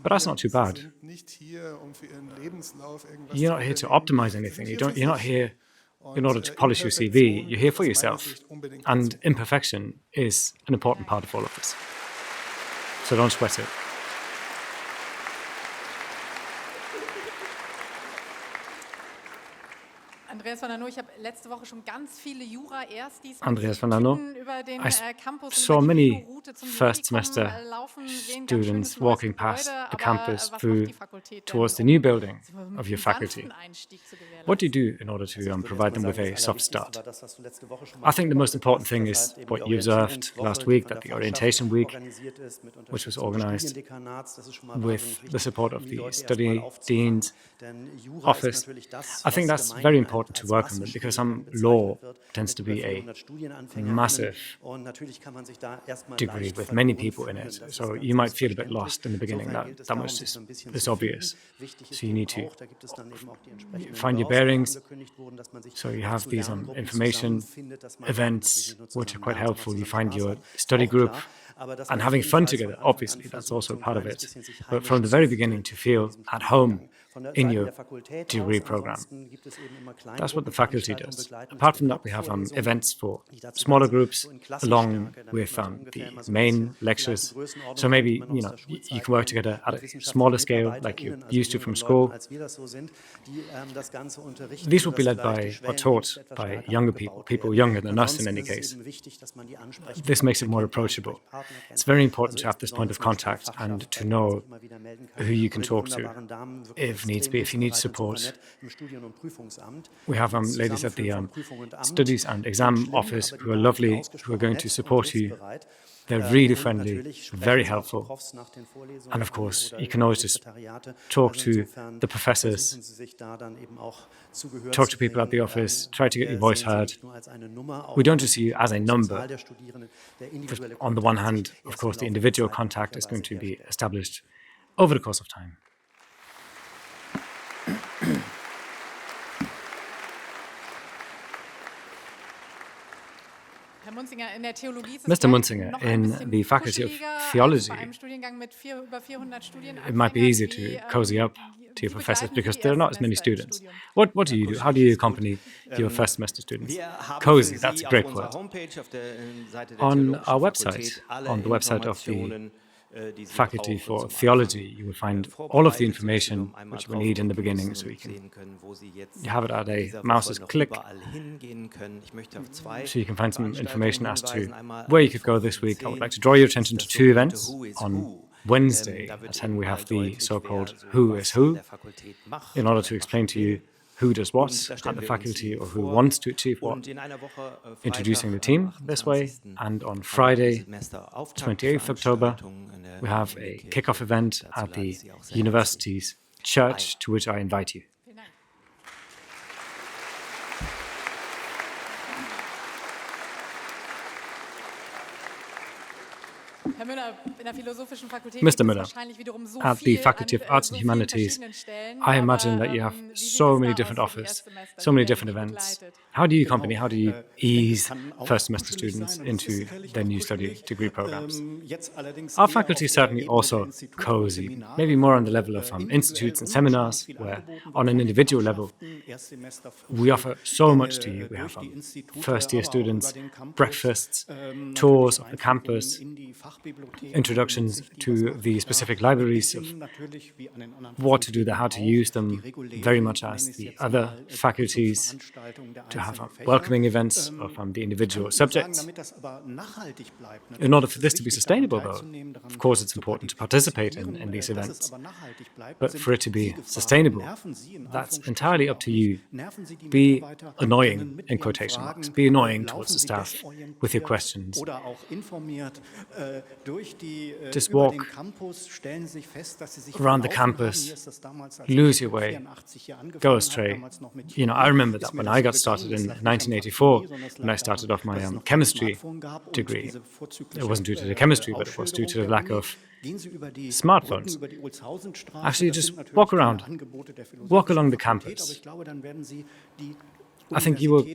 But that's not too bad. You're not here to optimize anything. You're not here in order to polish your CV. You're here for yourself. And imperfection is an important part of all of this. So don't sweat it. Andreas van Anno, I saw many first semester students walking past the campus towards the new building of your faculty. What do you do in order to provide them with a soft start? I think the most important thing is what you observed last week, that the orientation week, which was organized with the support of the study dean's office. I think that's very important to welcome them, because law tends to be a massive degree with many people in it. So you might feel a bit lost in the beginning. That much is obvious. So you need to find your bearings. So you have these information events which are quite helpful. You find your study group and having fun together. Obviously, that's also part of it. But from the very beginning, to feel at home in your degree program. That's what the faculty does. Apart from that, we have events for smaller groups along with the main lectures. So maybe you can work together at a smaller scale, like you're used to from school. These will be led by or taught by younger people younger than us in any case. This makes it more approachable. It's very important to have this point of contact and to know who you can talk to if needs be, if you need support. We have ladies at the studies and exam office who are lovely, who are going to support you. They're really friendly, very helpful. And of course, you can always just talk to the professors, talk to people at the office, try to get your voice heard. We don't just see you as a number. On the one hand, of course, the individual contact is going to be established over the course of time. Mr. Munzinger, in the Faculty of Theology, it might be easy to cozy up to your professors because there are not as many students. What do you do? How do you accompany your first semester students? Cozy, that's a great word. On our website, on the website of the Faculty for Theology, you will find all of the information which you will need in the beginning, so you have it at a mouse's click. So you can find some information as to where you could go this week. I would like to draw your attention to two events. On Wednesday at 10 we have the so-called Who is Who, in order to explain to you who does what at the faculty or who wants to achieve what, introducing the team this way. And on Friday, 28th October, We have a kick-off event at the university's church, to which I invite you. Mr. Müller, at the Faculty of Arts and Humanities, I imagine that you have so many different offers, so many different events. How do you ease first semester students into their new study degree programs? Our faculty is certainly also cozy, maybe more on the level of institutes and seminars, where on an individual level, we offer so much to you. We have first year students, breakfasts, tours of the campus, introductions to the specific libraries of what to do there, how to use them, very much as the other faculties, to have welcoming events of the individual subjects. In order for this to be sustainable, though, of course it's important to participate in these events. But for it to be sustainable, that's entirely up to you. Be annoying, in quotation marks, be annoying towards the staff with your questions. Just walk around the campus, lose your way, go astray. I remember that when I got started in 1984, when I started off my chemistry degree, it wasn't due to the chemistry, but it was due to the lack of smartphones. Actually, just walk along the campus. I think you will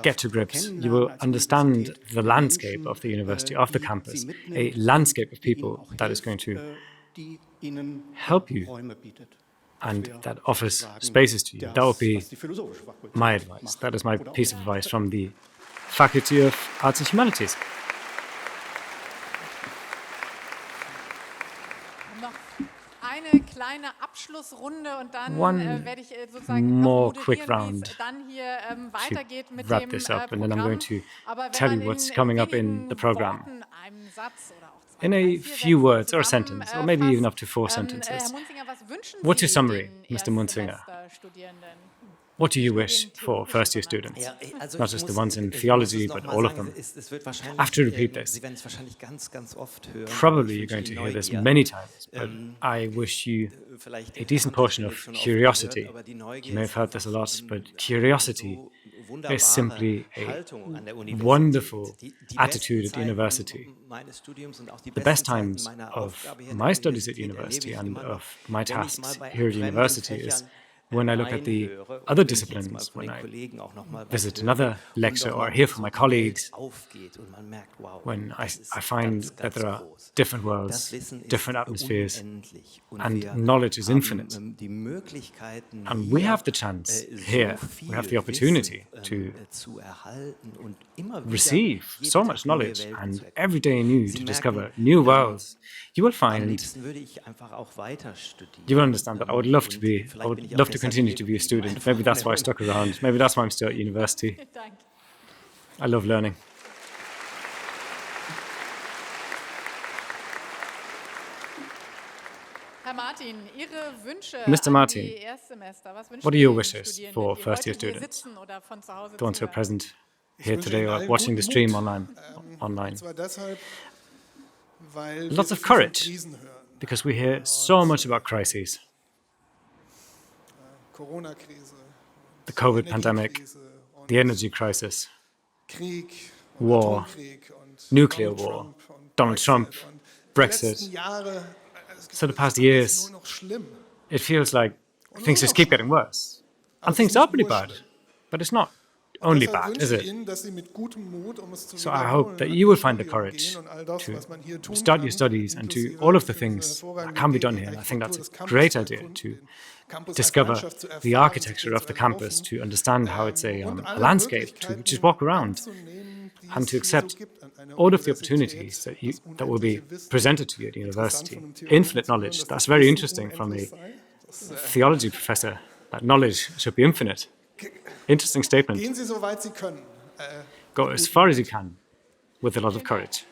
get to grips, you will understand the landscape of the university, of the campus, a landscape of people that is going to help you and that offers spaces to you. That would be my advice. That is my piece of advice from the Faculty of Arts and Humanities. One more quick round to wrap this up, and then I'm going to tell you what's coming up in the program. In a few words or a sentence, or maybe even up to 4 sentences. What's your summary, Mr. Munzinger? What do you wish for first-year students? Not just the ones in theology, but all of them. I have to repeat this. Probably you're going to hear this many times, but I wish you a decent portion of curiosity. You may have heard this a lot, but curiosity is simply a wonderful attitude at university. The best times of my studies at university and of my tasks here at university is when I look at the other disciplines, when I visit another lecture or hear from my colleagues, when I find that there are different worlds, different atmospheres, and knowledge is infinite. And we have the chance here, we have the opportunity to receive so much knowledge and every day anew to discover new worlds. You will find, you will understand that I would love to continue to be a student. Maybe that's why I stuck around. Maybe that's why I'm still at university. I love learning. Mr. Martin, what are your wishes for first-year students, the ones who are present here today or watching the stream online? Lots of courage, because we hear so much about crises. The COVID pandemic, the energy crisis, war, nuclear war, Donald Trump, Brexit. So the past years, it feels like things just keep getting worse. And things are pretty bad, but it's not only bad, is it? So I hope that you will find the courage to start your studies and to all of the things that can be done here. And I think that's a great idea, to discover the architecture of the campus, to understand how it's a landscape, to just walk around and to accept all of the opportunities that will be presented to you at university. Infinite knowledge, that's very interesting from a theology professor, that knowledge should be infinite. Interesting statement. Go as far as you can with a lot of courage.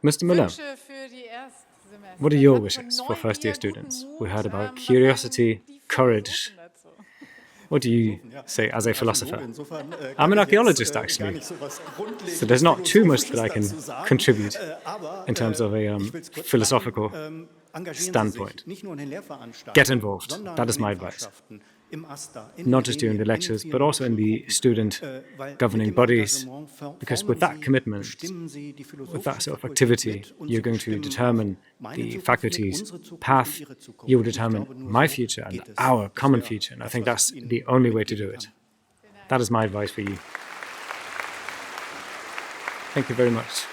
Mr. Müller, what are your wishes for first-year students? We heard about curiosity, courage, What do you say as a philosopher? I'm an archaeologist, actually. So there's not too much that I can contribute in terms of a philosophical standpoint. Get involved. That is my advice. Not just during the lectures, but also in the student governing bodies, because with that commitment, with that sort of activity, you're going to determine the faculty's path, you will determine my future and our common future, and I think that's the only way to do it. That is my advice for you. Thank you very much.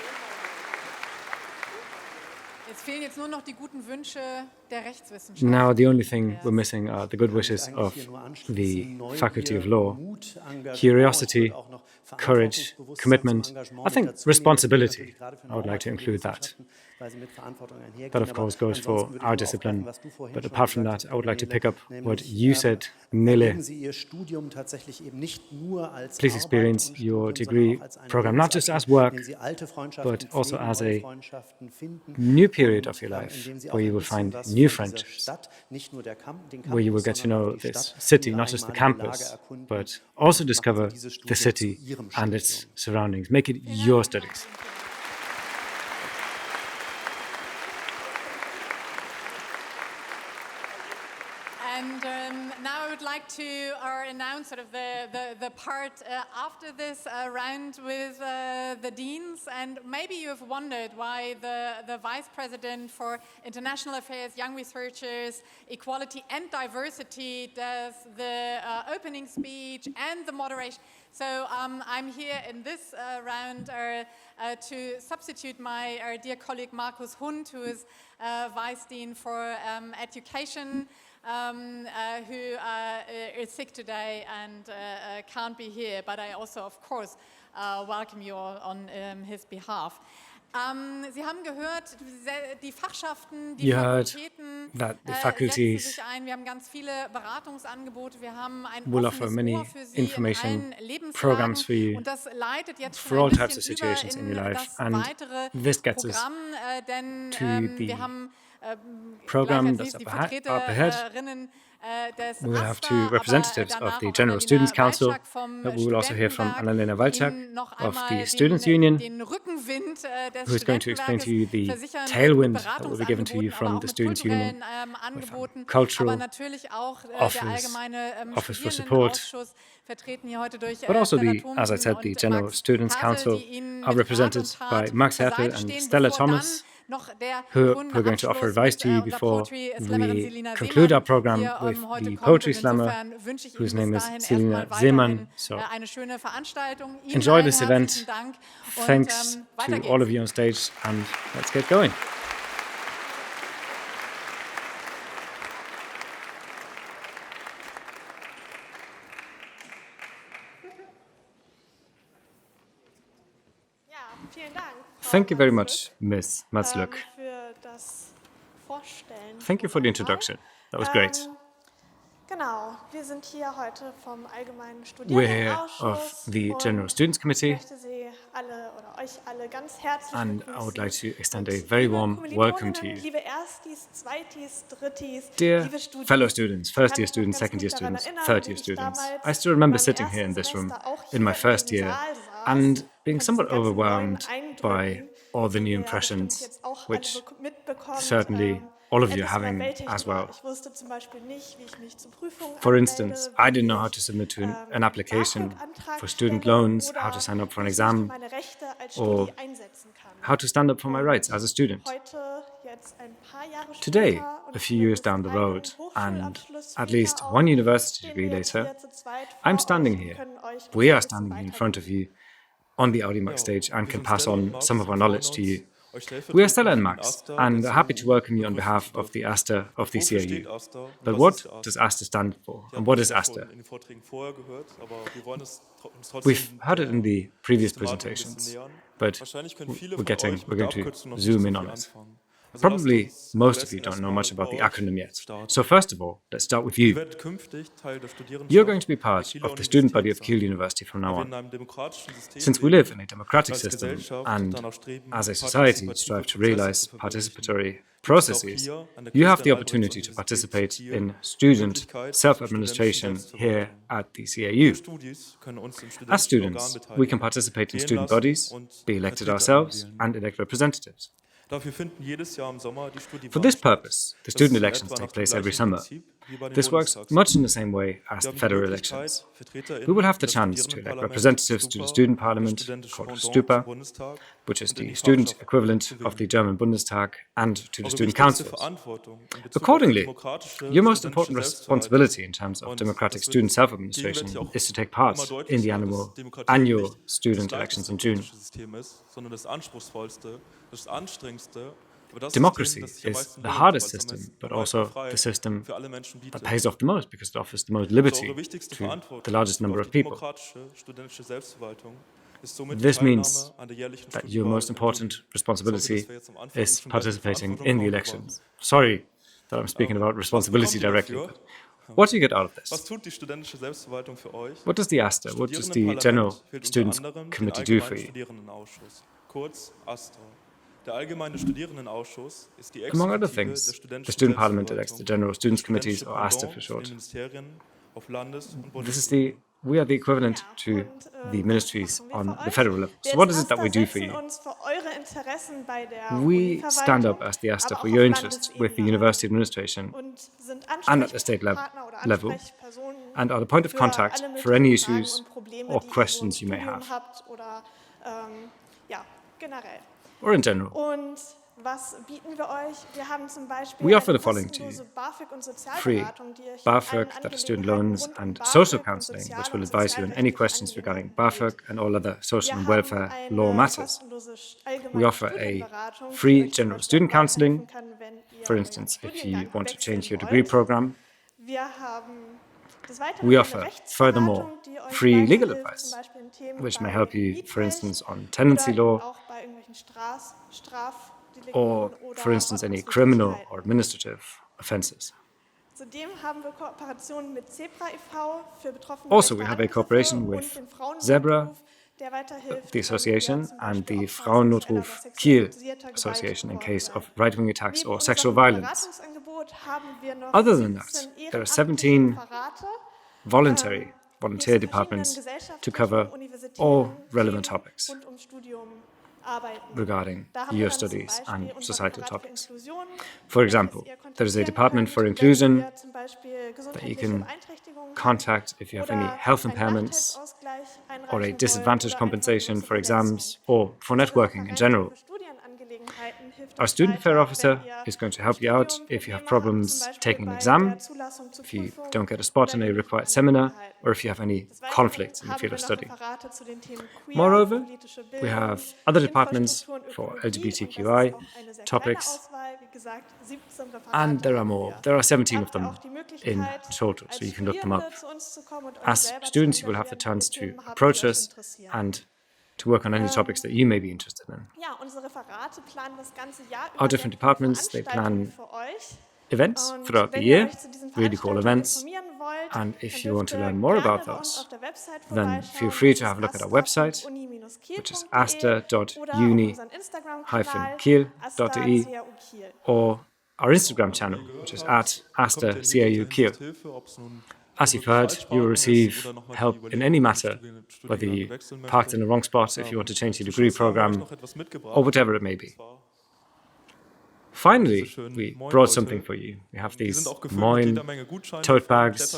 Now, the only thing we're missing are the good wishes of the Faculty of Law. Curiosity, courage, commitment, I think responsibility. I would like to include that. That, of course, goes for our discipline. But apart from that, I would like to pick up what you said, Nele. Please experience your degree program not just as work, but also as a new period of your life, where you will find new friendships, where you will get to know this city, not just the campus, but also discover the city and its surroundings. Make it your studies. Now I would like to announce sort of the part after this round with the deans, and maybe you have wondered why the Vice President for International Affairs, Young Researchers, Equality and Diversity does the opening speech and the moderation. So I'm here in this round to substitute my dear colleague Markus Hund, who is Vice Dean for Education, who is sick today and can't be here, but I also, of course, welcome you all on his behalf. Sie haben gehört, die Fachschaften, die Fakultäten setzen sich ein. Wir haben ganz viele Beratungsangebote. Wir haben ein offenes Ohr für Sie in allen Lebenslagen. Und das leitet jetzt schon ein bisschen über in das weitere Programm, denn wir haben program that's up ahead. We will have two representatives of the General Students' Council, but we will also hear from Annalena Walczak of the Students' Union, who is going to explain to you the tailwind that will be given to you from the Students' Union, with cultural office for support, but also as I said, the General Students' Council are represented by Max Hertel and Stella Thomas, who are going to offer advice to you before we conclude our program with the poetry slammer, whose name is Selina Seemann. So enjoy this event. Thanks to all of you on stage, and let's get going. Thank you very much, Ms. Matzlöck. Thank you for the introduction. That was great. We're here of the General Students' Committee, and I would like to extend a very warm welcome to you. Dear fellow students, first-year students, second-year students, third-year students, I still remember sitting here in this room in my first year and being somewhat overwhelmed by all the new impressions, which certainly all of you are having as well. For instance, I didn't know how to submit to an application for student loans, how to sign up for an exam, or how to stand up for my rights as a student. Today, a few years down the road, and at least one university degree later, I'm standing here. We are standing here in front of you on the Audimax stage and can pass on some of our knowledge to you. We are Stella and Max, and are happy to welcome you on behalf of the AStA of the CAU. But what does AStA stand for, and what is AStA? We've heard it in the previous presentations, but we're going to zoom in on it. Probably most of you don't know much about the acronym yet. So first of all, let's start with you. You're going to be part of the student body of Kiel University from now on. Since we live in a democratic system and as a society strive to realize participatory processes, you have the opportunity to participate in student self-administration here at the CAU. As students, we can participate in student bodies, be elected ourselves, and elect representatives. For this purpose, the student elections take place every summer. This works much in the same way as the federal elections. We will have the chance to elect representatives to the student parliament, called Stupa, which is the student equivalent of the German Bundestag, and to the student councils. Accordingly, your most important responsibility in terms of democratic student self-administration is to take part in the annual student elections in June. Democracy is the hardest system, but also the system that pays off the most because it offers the most liberty to the largest number of people. This means that your most important responsibility is participating in the elections. Sorry that I'm speaking about responsibility directly, but what do you get out of this? What does the AStA, what does the General Students Committee do for you? Among other things, the Student Parliament elects the General Students Committees, or AStA for short. We are the equivalent to the ministries on the federal level. So what is it that we do for you? We stand up as the AStA for your interests with the university administration and at the state level, and are the point of contact for any issues or questions you may have. Or in general. We offer the following to you. Free BAföG, that is student loans, and social counselling, which will advise you on any questions regarding BAföG and all other social and welfare law matters. We offer a free general student counselling, for instance, if you want to change your degree program. We offer, furthermore, free legal advice, which may help you, for instance, on tenancy law, or, for instance, any criminal or administrative offenses. Also, we have a cooperation with Zebra, the association, and the Frauennotruf Kiel association in case of right-wing attacks or sexual violence. Other than that, there are 17 volunteer departments to cover all relevant topics regarding your studies and societal topics. For example, there is a department for inclusion that you can contact if you have any health impairments or a disadvantage compensation for exams or for networking in general. Our student affair officer is going to help you out if you have problems taking an exam, if you don't get a spot in a required seminar, or if you have any conflicts in the field of study. Moreover, we have other departments for LGBTQI topics, and there are more. There are 17 of them in total, so you can look them up. As students, you will have the chance to approach us and to work on any topics that you may be interested in. Our different departments, they plan events throughout the year, really cool events, and if you want to learn more about those, then feel free to have a look at our website, which is asta.uni-kiel.de, or our Instagram channel, which is @asta-CAU Kiel. As you've heard, you will receive help in any matter, whether you parked in the wrong spot, if you want to change your degree program, or whatever it may be. Finally, we brought something for you. We have these Moin tote bags,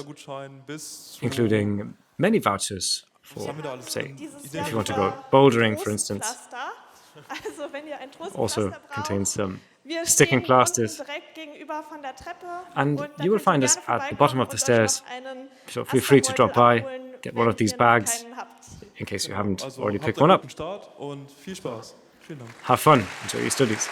including many vouchers for, say, if you want to go bouldering, for instance. Also contains some sticking plasters. And you will find us at the bottom of the stairs, so feel free to drop by, get one of these bags, in case you haven't already picked one up. Have fun, enjoy your studies.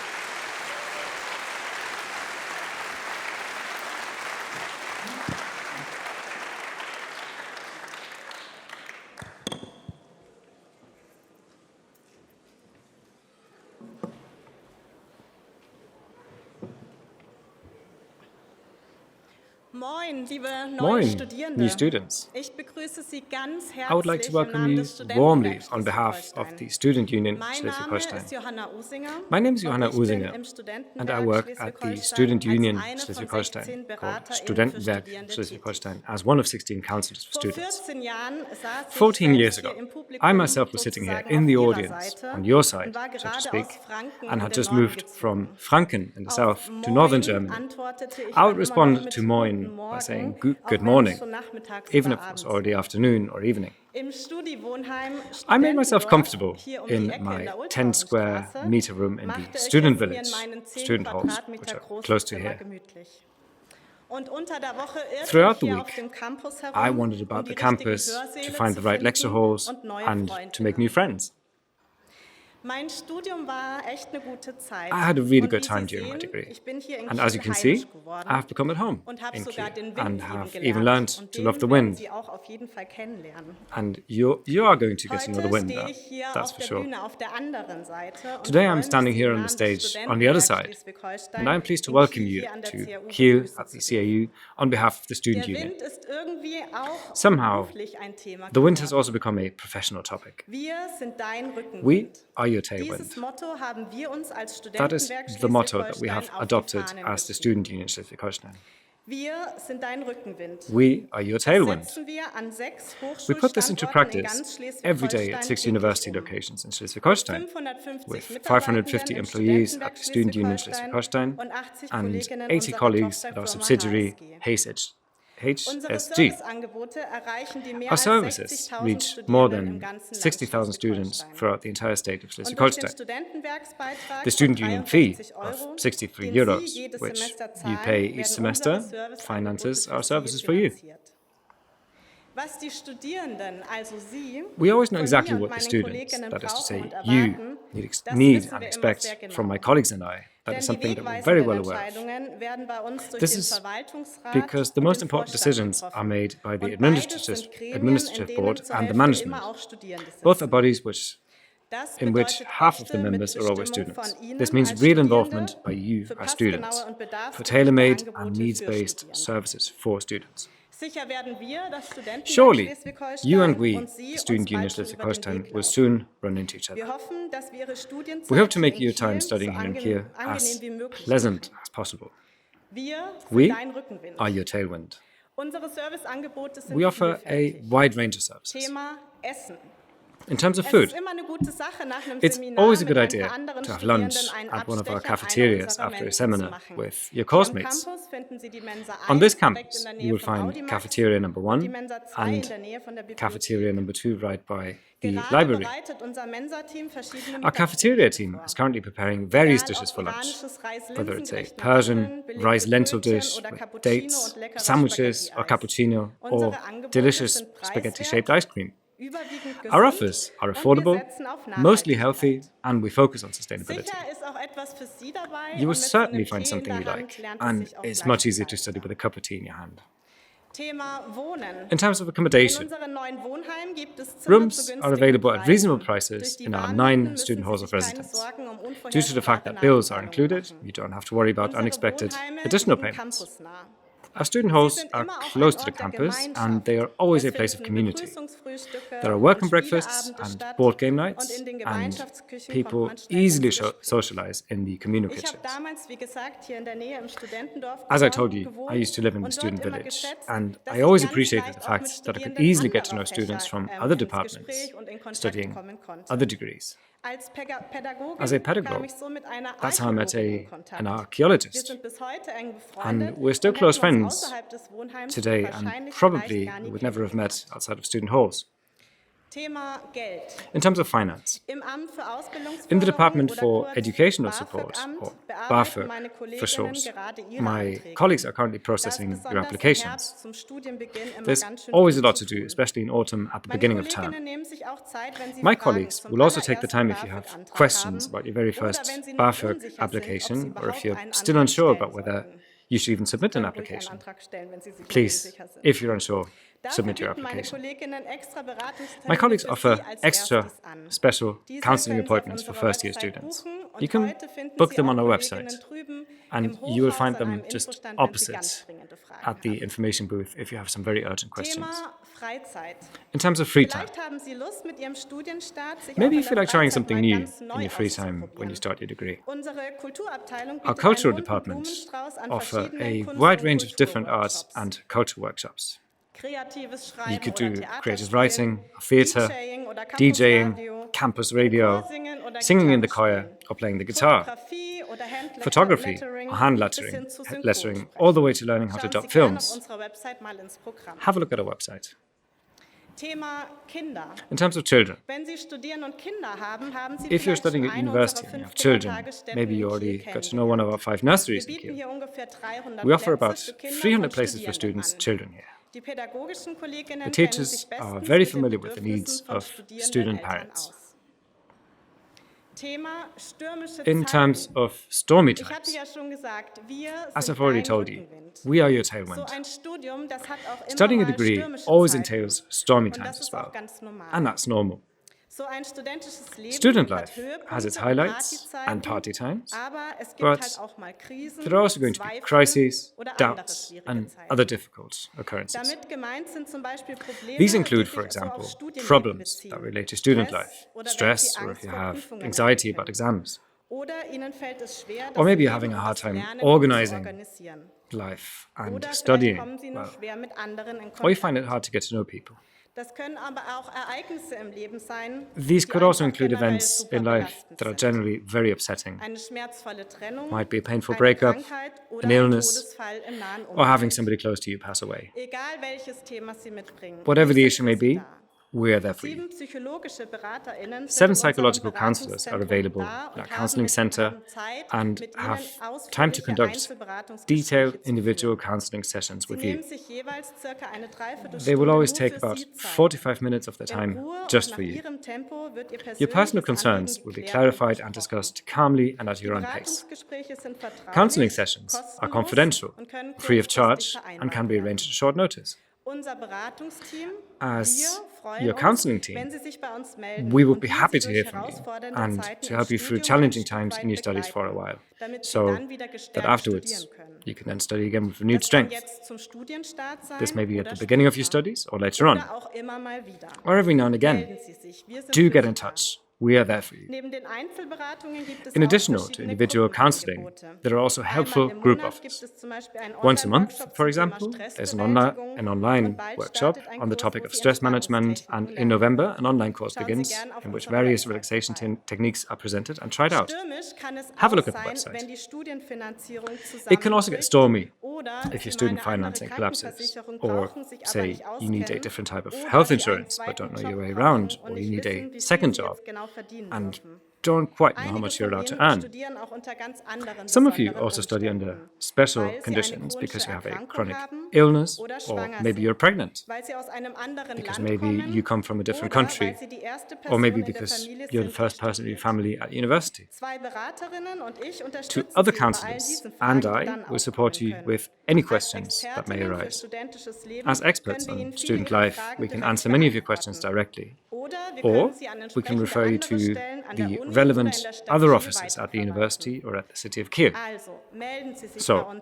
Moin, new students. I would like to welcome you warmly on behalf of the Student Union Schleswig-Holstein. My name is Johanna Usinger, and I work at the Student Union Schleswig-Holstein, called Studentenwerk Schleswig-Holstein, as one of 16 councillors for students. 14 years ago, I myself was sitting here in the audience, on your side, so to speak, and had just moved from Franken in the south to northern Germany. I would respond to Moin by saying good morning, even if it was already afternoon or evening. I made myself comfortable in my 10 square meter room in the student village, student halls, which are close to here. Throughout the week, I wandered about the campus to find the right lecture halls and to make new friends. I had a really good time during my degree, and as you can see, I have become at home in Kiel and have even learned to love the wind. And you are going to get to know the wind, that's for sure. Today I'm standing here on the stage on the other side, and I'm pleased to welcome you to Kiel at the CAU on behalf of the Student Union. Somehow, the wind has also become a professional topic. We are your tailwind. That is the motto that we have adopted as the Student Union Schleswig-Holstein. We are your tailwind. We put this into practice every day at 6 university locations in Schleswig-Holstein, with 550 employees at the Student Union Schleswig-Holstein and 80 colleagues at our subsidiary HSG. Our services reach more than 60,000 students throughout the entire state of Schleswig-Holstein. The student union fee of €63, which you pay each semester, finances our services for you. We always know exactly what the students, that is to say, you, need and expect from my colleagues and I. That is something that we're very well aware of. This is because the most important decisions are made by the administrative board and the management. Both are bodies in which half of the members are always students. This means real involvement by you, our students, for tailor-made and needs-based services for students. Surely, you and we, the Student Union Schleswig-Holstein, will soon run into each other. We hope to make your time studying here in Kiel as pleasant as possible. We are your tailwind. We offer a wide range of services. In terms of food, it's always a good idea to have lunch at one of our cafeterias after a seminar with your course mates. On this campus, you will find cafeteria number 1 and cafeteria number 2 right by the library. Our cafeteria team is currently preparing various dishes for lunch, whether it's a Persian rice-lentil dish with dates, sandwiches or cappuccino, or delicious spaghetti-shaped ice cream. Our offers are affordable, mostly healthy, and we focus on sustainability. You will certainly find something you like, and it's much easier to study with a cup of tea in your hand. In terms of accommodation, rooms are available at reasonable prices in our 9 student halls of residence. Due to the fact that bills are included, you don't have to worry about unexpected additional payments. Our student halls are close to the campus, and they are always a place of community. There are welcome breakfasts and board game nights, and people easily socialize in the communal kitchens. As I told you, I used to live in the student village, and I always appreciated the fact that I could easily get to know students from other departments, studying other degrees. As a pedagogue, that's how I met an archaeologist. And we're still close friends today, and probably we would never have met outside of student halls. In terms of finance, in the Department for Educational Support, or BAföG for short, my colleagues are currently processing your applications. There's always a lot to do, especially in autumn at the beginning of term. My colleagues will also take the time if you have questions about your very first BAföG application, or if you're still unsure about whether you should even submit an application. Please, if you're unsure, submit your application. My colleagues offer extra special counseling appointments for first-year students. You can book them on our website, and you will find them just opposite at the information booth if you have some very urgent questions. In terms of free time, maybe you feel like trying something new in your free time when you start your degree. Our cultural department offer a wide range of different arts and culture workshops. You could do creative writing, theatre, DJing, campus radio, singing in the choir, or playing the guitar, photography, or hand lettering, all the way to learning how to dub films. Have a look at our website. In terms of children, if you're studying at university and you have children, maybe you already got to know one of our 5 nurseries in Kiel. We offer about 300 places for students' children here. The teachers are very familiar with the needs of student parents. In terms of stormy times, as I've already told you, we are your tailwind. Studying a degree always entails stormy times as well, and that's normal. Student life has its highlights and party times, but there are also going to be crises, doubts, and other difficult occurrences. These include, for example, problems that relate to student life, stress, or if you have anxiety about exams. Or maybe you're having a hard time organizing life and studying well, or you find it hard to get to know people. These could also include events in life that are generally very upsetting. Might be a painful breakup, an illness, or having somebody close to you pass away. Whatever the issue may be, we are there for you. 7 psychological counselors are available at our counseling center and have time to conduct detailed individual counseling sessions with you. They will always take about 45 minutes of their time just for you. Your personal concerns will be clarified and discussed calmly and at your own pace. Counseling sessions are confidential, free of charge, and can be arranged at short notice. As your counseling team, we would be happy to hear from you and to help you through challenging times in your studies for a while, so that afterwards you can then study again with renewed strength. This may be at the beginning of your studies or later on, or every now and again. Do get in touch. We are there for you. In addition to individual counseling, there are also helpful group offers. Once a month, for example, there's an online workshop on the topic of stress management, and in November, an online course begins in which various relaxation techniques are presented and tried out. Have a look at the website. It can also get stormy if your student financing collapses, or say you need a different type of health insurance but don't know your way around, or you need a second job and don't quite know how much you're allowed to earn. Some of you also study under special conditions because you have a chronic illness, or maybe you're pregnant, because maybe you come from a different country, or maybe because you're the first person in your family at university. 2 other counselors and I will support you with any questions that may arise. As experts on student life, we can answer many of your questions directly, or we can refer you to the relevant other offices at the university or at the city of Kiel. So,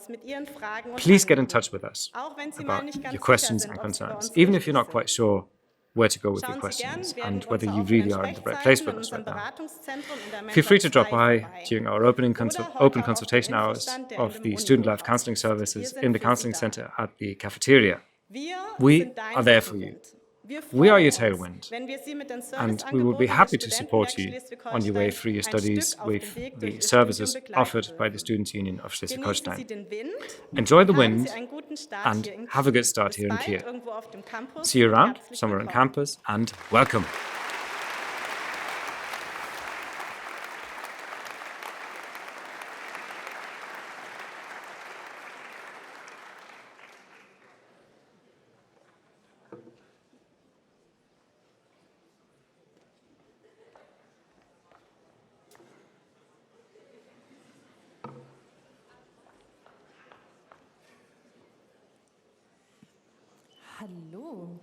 please get in touch with us about your questions and concerns, even if you're not quite sure where to go with your questions and whether you really are in the right place with us right now. Feel free to drop by during our open consultation hours of the Student Life Counseling Services in the Counseling Center at the cafeteria. We are there for you. We are your tailwind, and we will be happy to support you on your way through your studies with the services offered by the Students' Union of Schleswig-Holstein. Enjoy the wind and have a good start here in Kiel. See you around, somewhere on campus, and welcome. Hallo,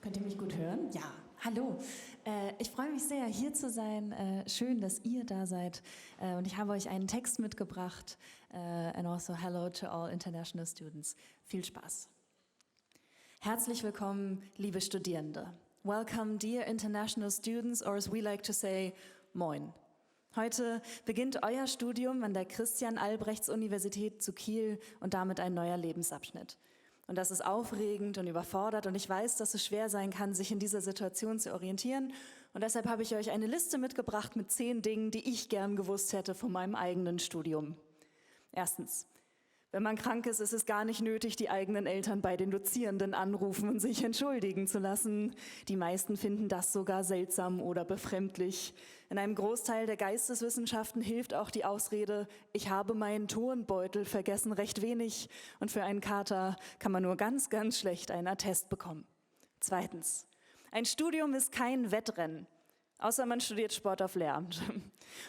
könnt ihr mich gut hören? Ja, hallo. Ich freue mich sehr, hier zu sein. Schön, dass ihr da seid. Und ich habe euch einen Text mitgebracht. And also hello to all international students. Viel Spaß. Herzlich willkommen, liebe Studierende. Welcome, dear international students, or as we like to say, moin. Heute beginnt euer Studium an der Christian-Albrechts-Universität zu Kiel und damit ein neuer Lebensabschnitt. Und das ist aufregend und überfordert und ich weiß, dass es schwer sein kann, sich in dieser Situation zu orientieren. Und deshalb habe ich euch eine Liste mitgebracht mit 10 Dingen, die ich gern gewusst hätte von meinem eigenen Studium. Erstens. Wenn man krank ist, ist es gar nicht nötig, die eigenen Eltern bei den Dozierenden anrufen und sich entschuldigen zu lassen. Die meisten finden das sogar seltsam oder befremdlich. In einem Großteil der Geisteswissenschaften hilft auch die Ausrede, ich habe meinen Turnbeutel vergessen, recht wenig. Und für einen Kater kann man nur ganz, ganz schlecht einen Attest bekommen. Zweitens. Ein Studium ist kein Wettrennen. Außer man studiert Sport auf Lehramt.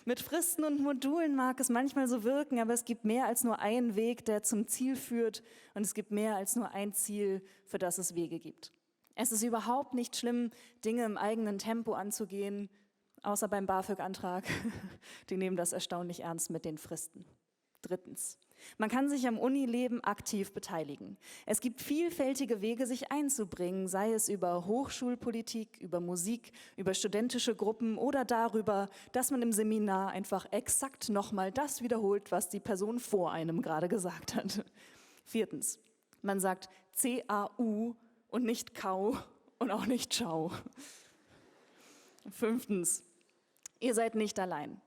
Mit Fristen und Modulen mag es manchmal so wirken, aber es gibt mehr als nur einen Weg, der zum Ziel führt. Und es gibt mehr als nur ein Ziel, für das es Wege gibt. Es ist überhaupt nicht schlimm, Dinge im eigenen Tempo anzugehen, außer beim BAföG-Antrag. Die nehmen das erstaunlich ernst mit den Fristen. Drittens. Man kann sich am Unileben aktiv beteiligen. Es gibt vielfältige Wege, sich einzubringen, sei es über Hochschulpolitik, über Musik, über studentische Gruppen oder darüber, dass man im Seminar einfach exakt nochmal das wiederholt, was die Person vor einem gerade gesagt hat. Viertens. Man sagt C-A-U und nicht Kau und auch nicht Ciao. Fünftens. Ihr seid nicht allein.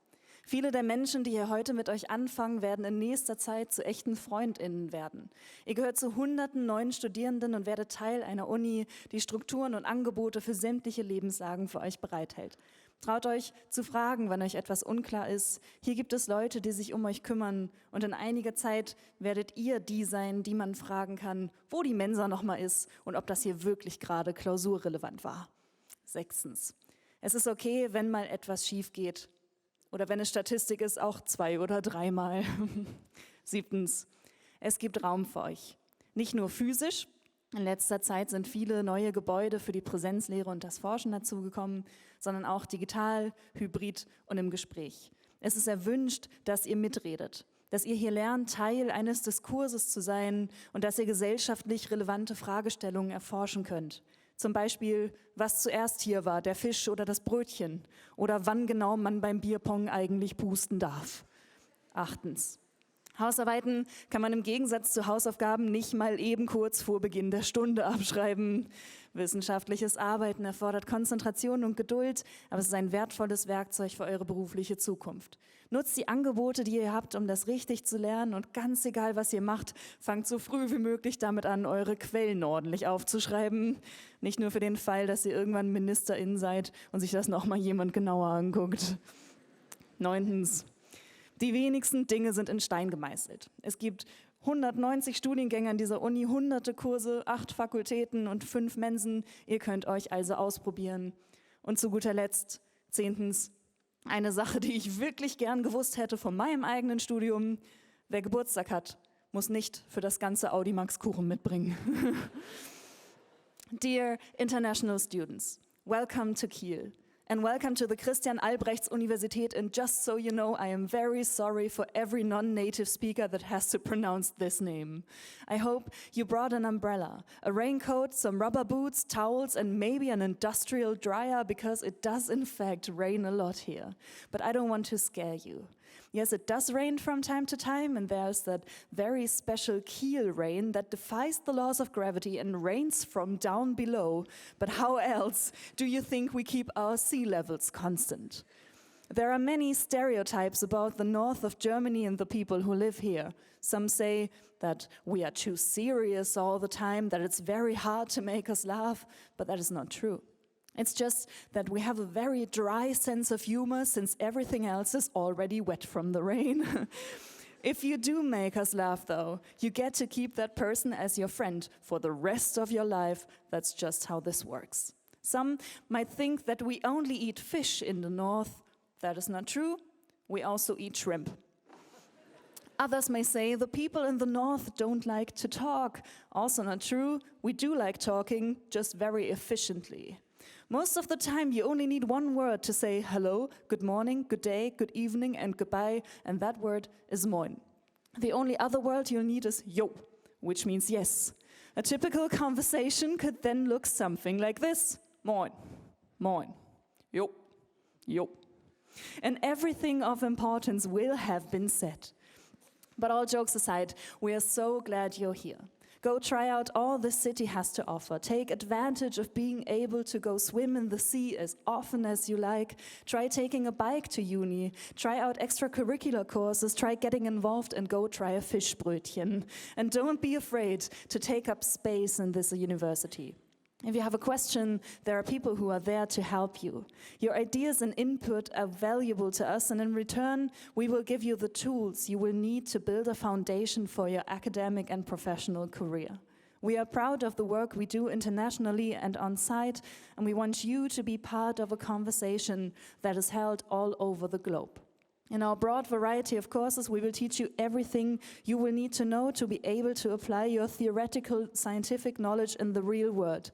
Viele der Menschen, die hier heute mit euch anfangen, werden in nächster Zeit zu echten FreundInnen werden. Ihr gehört zu hunderten neuen Studierenden und werdet Teil einer Uni, die Strukturen und Angebote für sämtliche Lebenslagen für euch bereithält. Traut euch zu fragen, wenn euch etwas unklar ist. Hier gibt es Leute, die sich um euch kümmern und in einiger Zeit werdet ihr die sein, die man fragen kann, wo die Mensa nochmal ist und ob das hier wirklich gerade klausurrelevant war. Sechstens. Es ist okay, wenn mal etwas schief geht. Oder wenn es Statistik ist, auch 2 oder 3 Mal. Siebtens, es gibt Raum für euch. Nicht nur physisch. In letzter Zeit sind viele neue Gebäude für die Präsenzlehre und das Forschen dazugekommen, sondern auch digital, hybrid und im Gespräch. Es ist erwünscht, dass ihr mitredet, dass ihr hier lernt, Teil eines Diskurses zu sein und dass ihr gesellschaftlich relevante Fragestellungen erforschen könnt. Zum Beispiel, was zuerst hier war, der Fisch oder das Brötchen? Oder wann genau man beim Bierpong eigentlich pusten darf? Achtens. Hausarbeiten kann man im Gegensatz zu Hausaufgaben nicht mal eben kurz vor Beginn der Stunde abschreiben. Wissenschaftliches Arbeiten erfordert Konzentration und Geduld, aber es ist ein wertvolles Werkzeug für eure berufliche Zukunft. Nutzt die Angebote, die ihr habt, um das richtig zu lernen und ganz egal, was ihr macht, fangt so früh wie möglich damit an, eure Quellen ordentlich aufzuschreiben. Nicht nur für den Fall, dass ihr irgendwann MinisterIn seid und sich das nochmal jemand genauer anguckt. Neuntens. Die wenigsten Dinge sind in Stein gemeißelt. Es gibt 190 Studiengänge an dieser Uni, hunderte Kurse, 8 Fakultäten und 5 Mensen. Ihr könnt euch also ausprobieren. Und zu guter Letzt, 10. eine Sache, die ich wirklich gern gewusst hätte von meinem eigenen Studium. Wer Geburtstag hat, muss nicht für das ganze Audimax Kuchen mitbringen. Dear international students, welcome to Kiel. And welcome to the Christian-Albrechts-Universität. And just so you know, I am very sorry for every non-native speaker that has to pronounce this name. I hope you brought an umbrella, a raincoat, some rubber boots, towels, and maybe an industrial dryer, because it does in fact rain a lot here. But I don't want to scare you. Yes, it does rain from time to time, and there's that very special Kiel rain that defies the laws of gravity and rains from down below. But how else do you think we keep our sea levels constant? There are many stereotypes about the north of Germany and the people who live here. Some say that we are too serious all the time, that it's very hard to make us laugh, but that is not true. It's just that we have a very dry sense of humor since everything else is already wet from the rain. If you do make us laugh, though, you get to keep that person as your friend for the rest of your life. That's just how this works. Some might think that we only eat fish in the north. That is not true. We also eat shrimp. Others may say the people in the north don't like to talk. Also not true. We do like talking, just very efficiently. Most of the time you only need one word to say hello, good morning, good day, good evening, and goodbye, and that word is moin. The only other word you'll need is yo, which means yes. A typical conversation could then look something like this. Moin, moin, yo, yo. And everything of importance will have been said. But all jokes aside, we are so glad you're here. Go try out all the city has to offer. Take advantage of being able to go swim in the sea as often as you like. Try taking a bike to uni. Try out extracurricular courses. Try getting involved and go try a Fischbrötchen. And don't be afraid to take up space in this university. If you have a question, there are people who are there to help you. Your ideas and input are valuable to us, and in return, we will give you the tools you will need to build a foundation for your academic and professional career. We are proud of the work we do internationally and on site, and we want you to be part of a conversation that is held all over the globe. In our broad variety of courses, we will teach you everything you will need to know to be able to apply your theoretical scientific knowledge in the real world.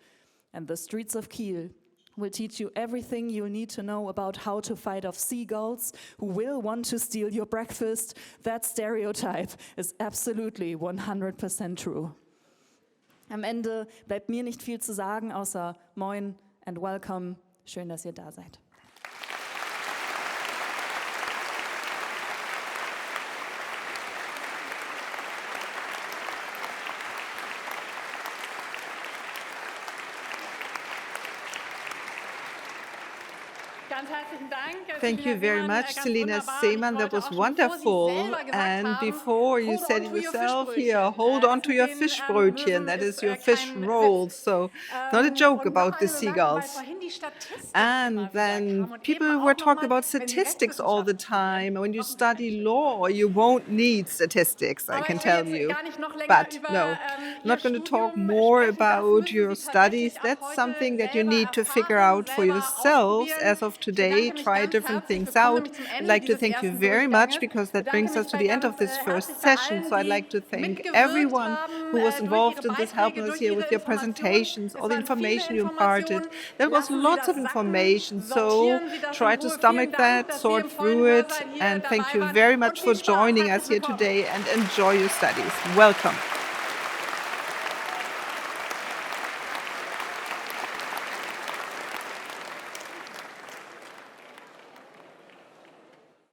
And the streets of Kiel will teach you everything you'll need to know about how to fight off seagulls who will want to steal your breakfast. That stereotype is absolutely 100% true. Am Ende bleibt mir nicht viel zu sagen, außer Moin and welcome. Schön, dass ihr da seid. Thank you very much, Selina Seemann. That was wonderful. And before you said it yourself here, hold on to your Fischbrötchen. That is your fish rolls. So not a joke about the seagulls. And then people were talking about statistics all the time. When you study law, you won't need statistics, I can tell you. But no, I'm not going to talk more about your studies. That's something that you need to figure out for yourselves as of today. Try different things out. I'd like to thank you very much because that brings us to the end of this first session. So I'd like to thank everyone who was involved in this, helping us here with your presentations, all the information you imparted. There was lots of information, so try to stomach that, sort through it, and thank you very much for joining us here today and enjoy your studies. Welcome.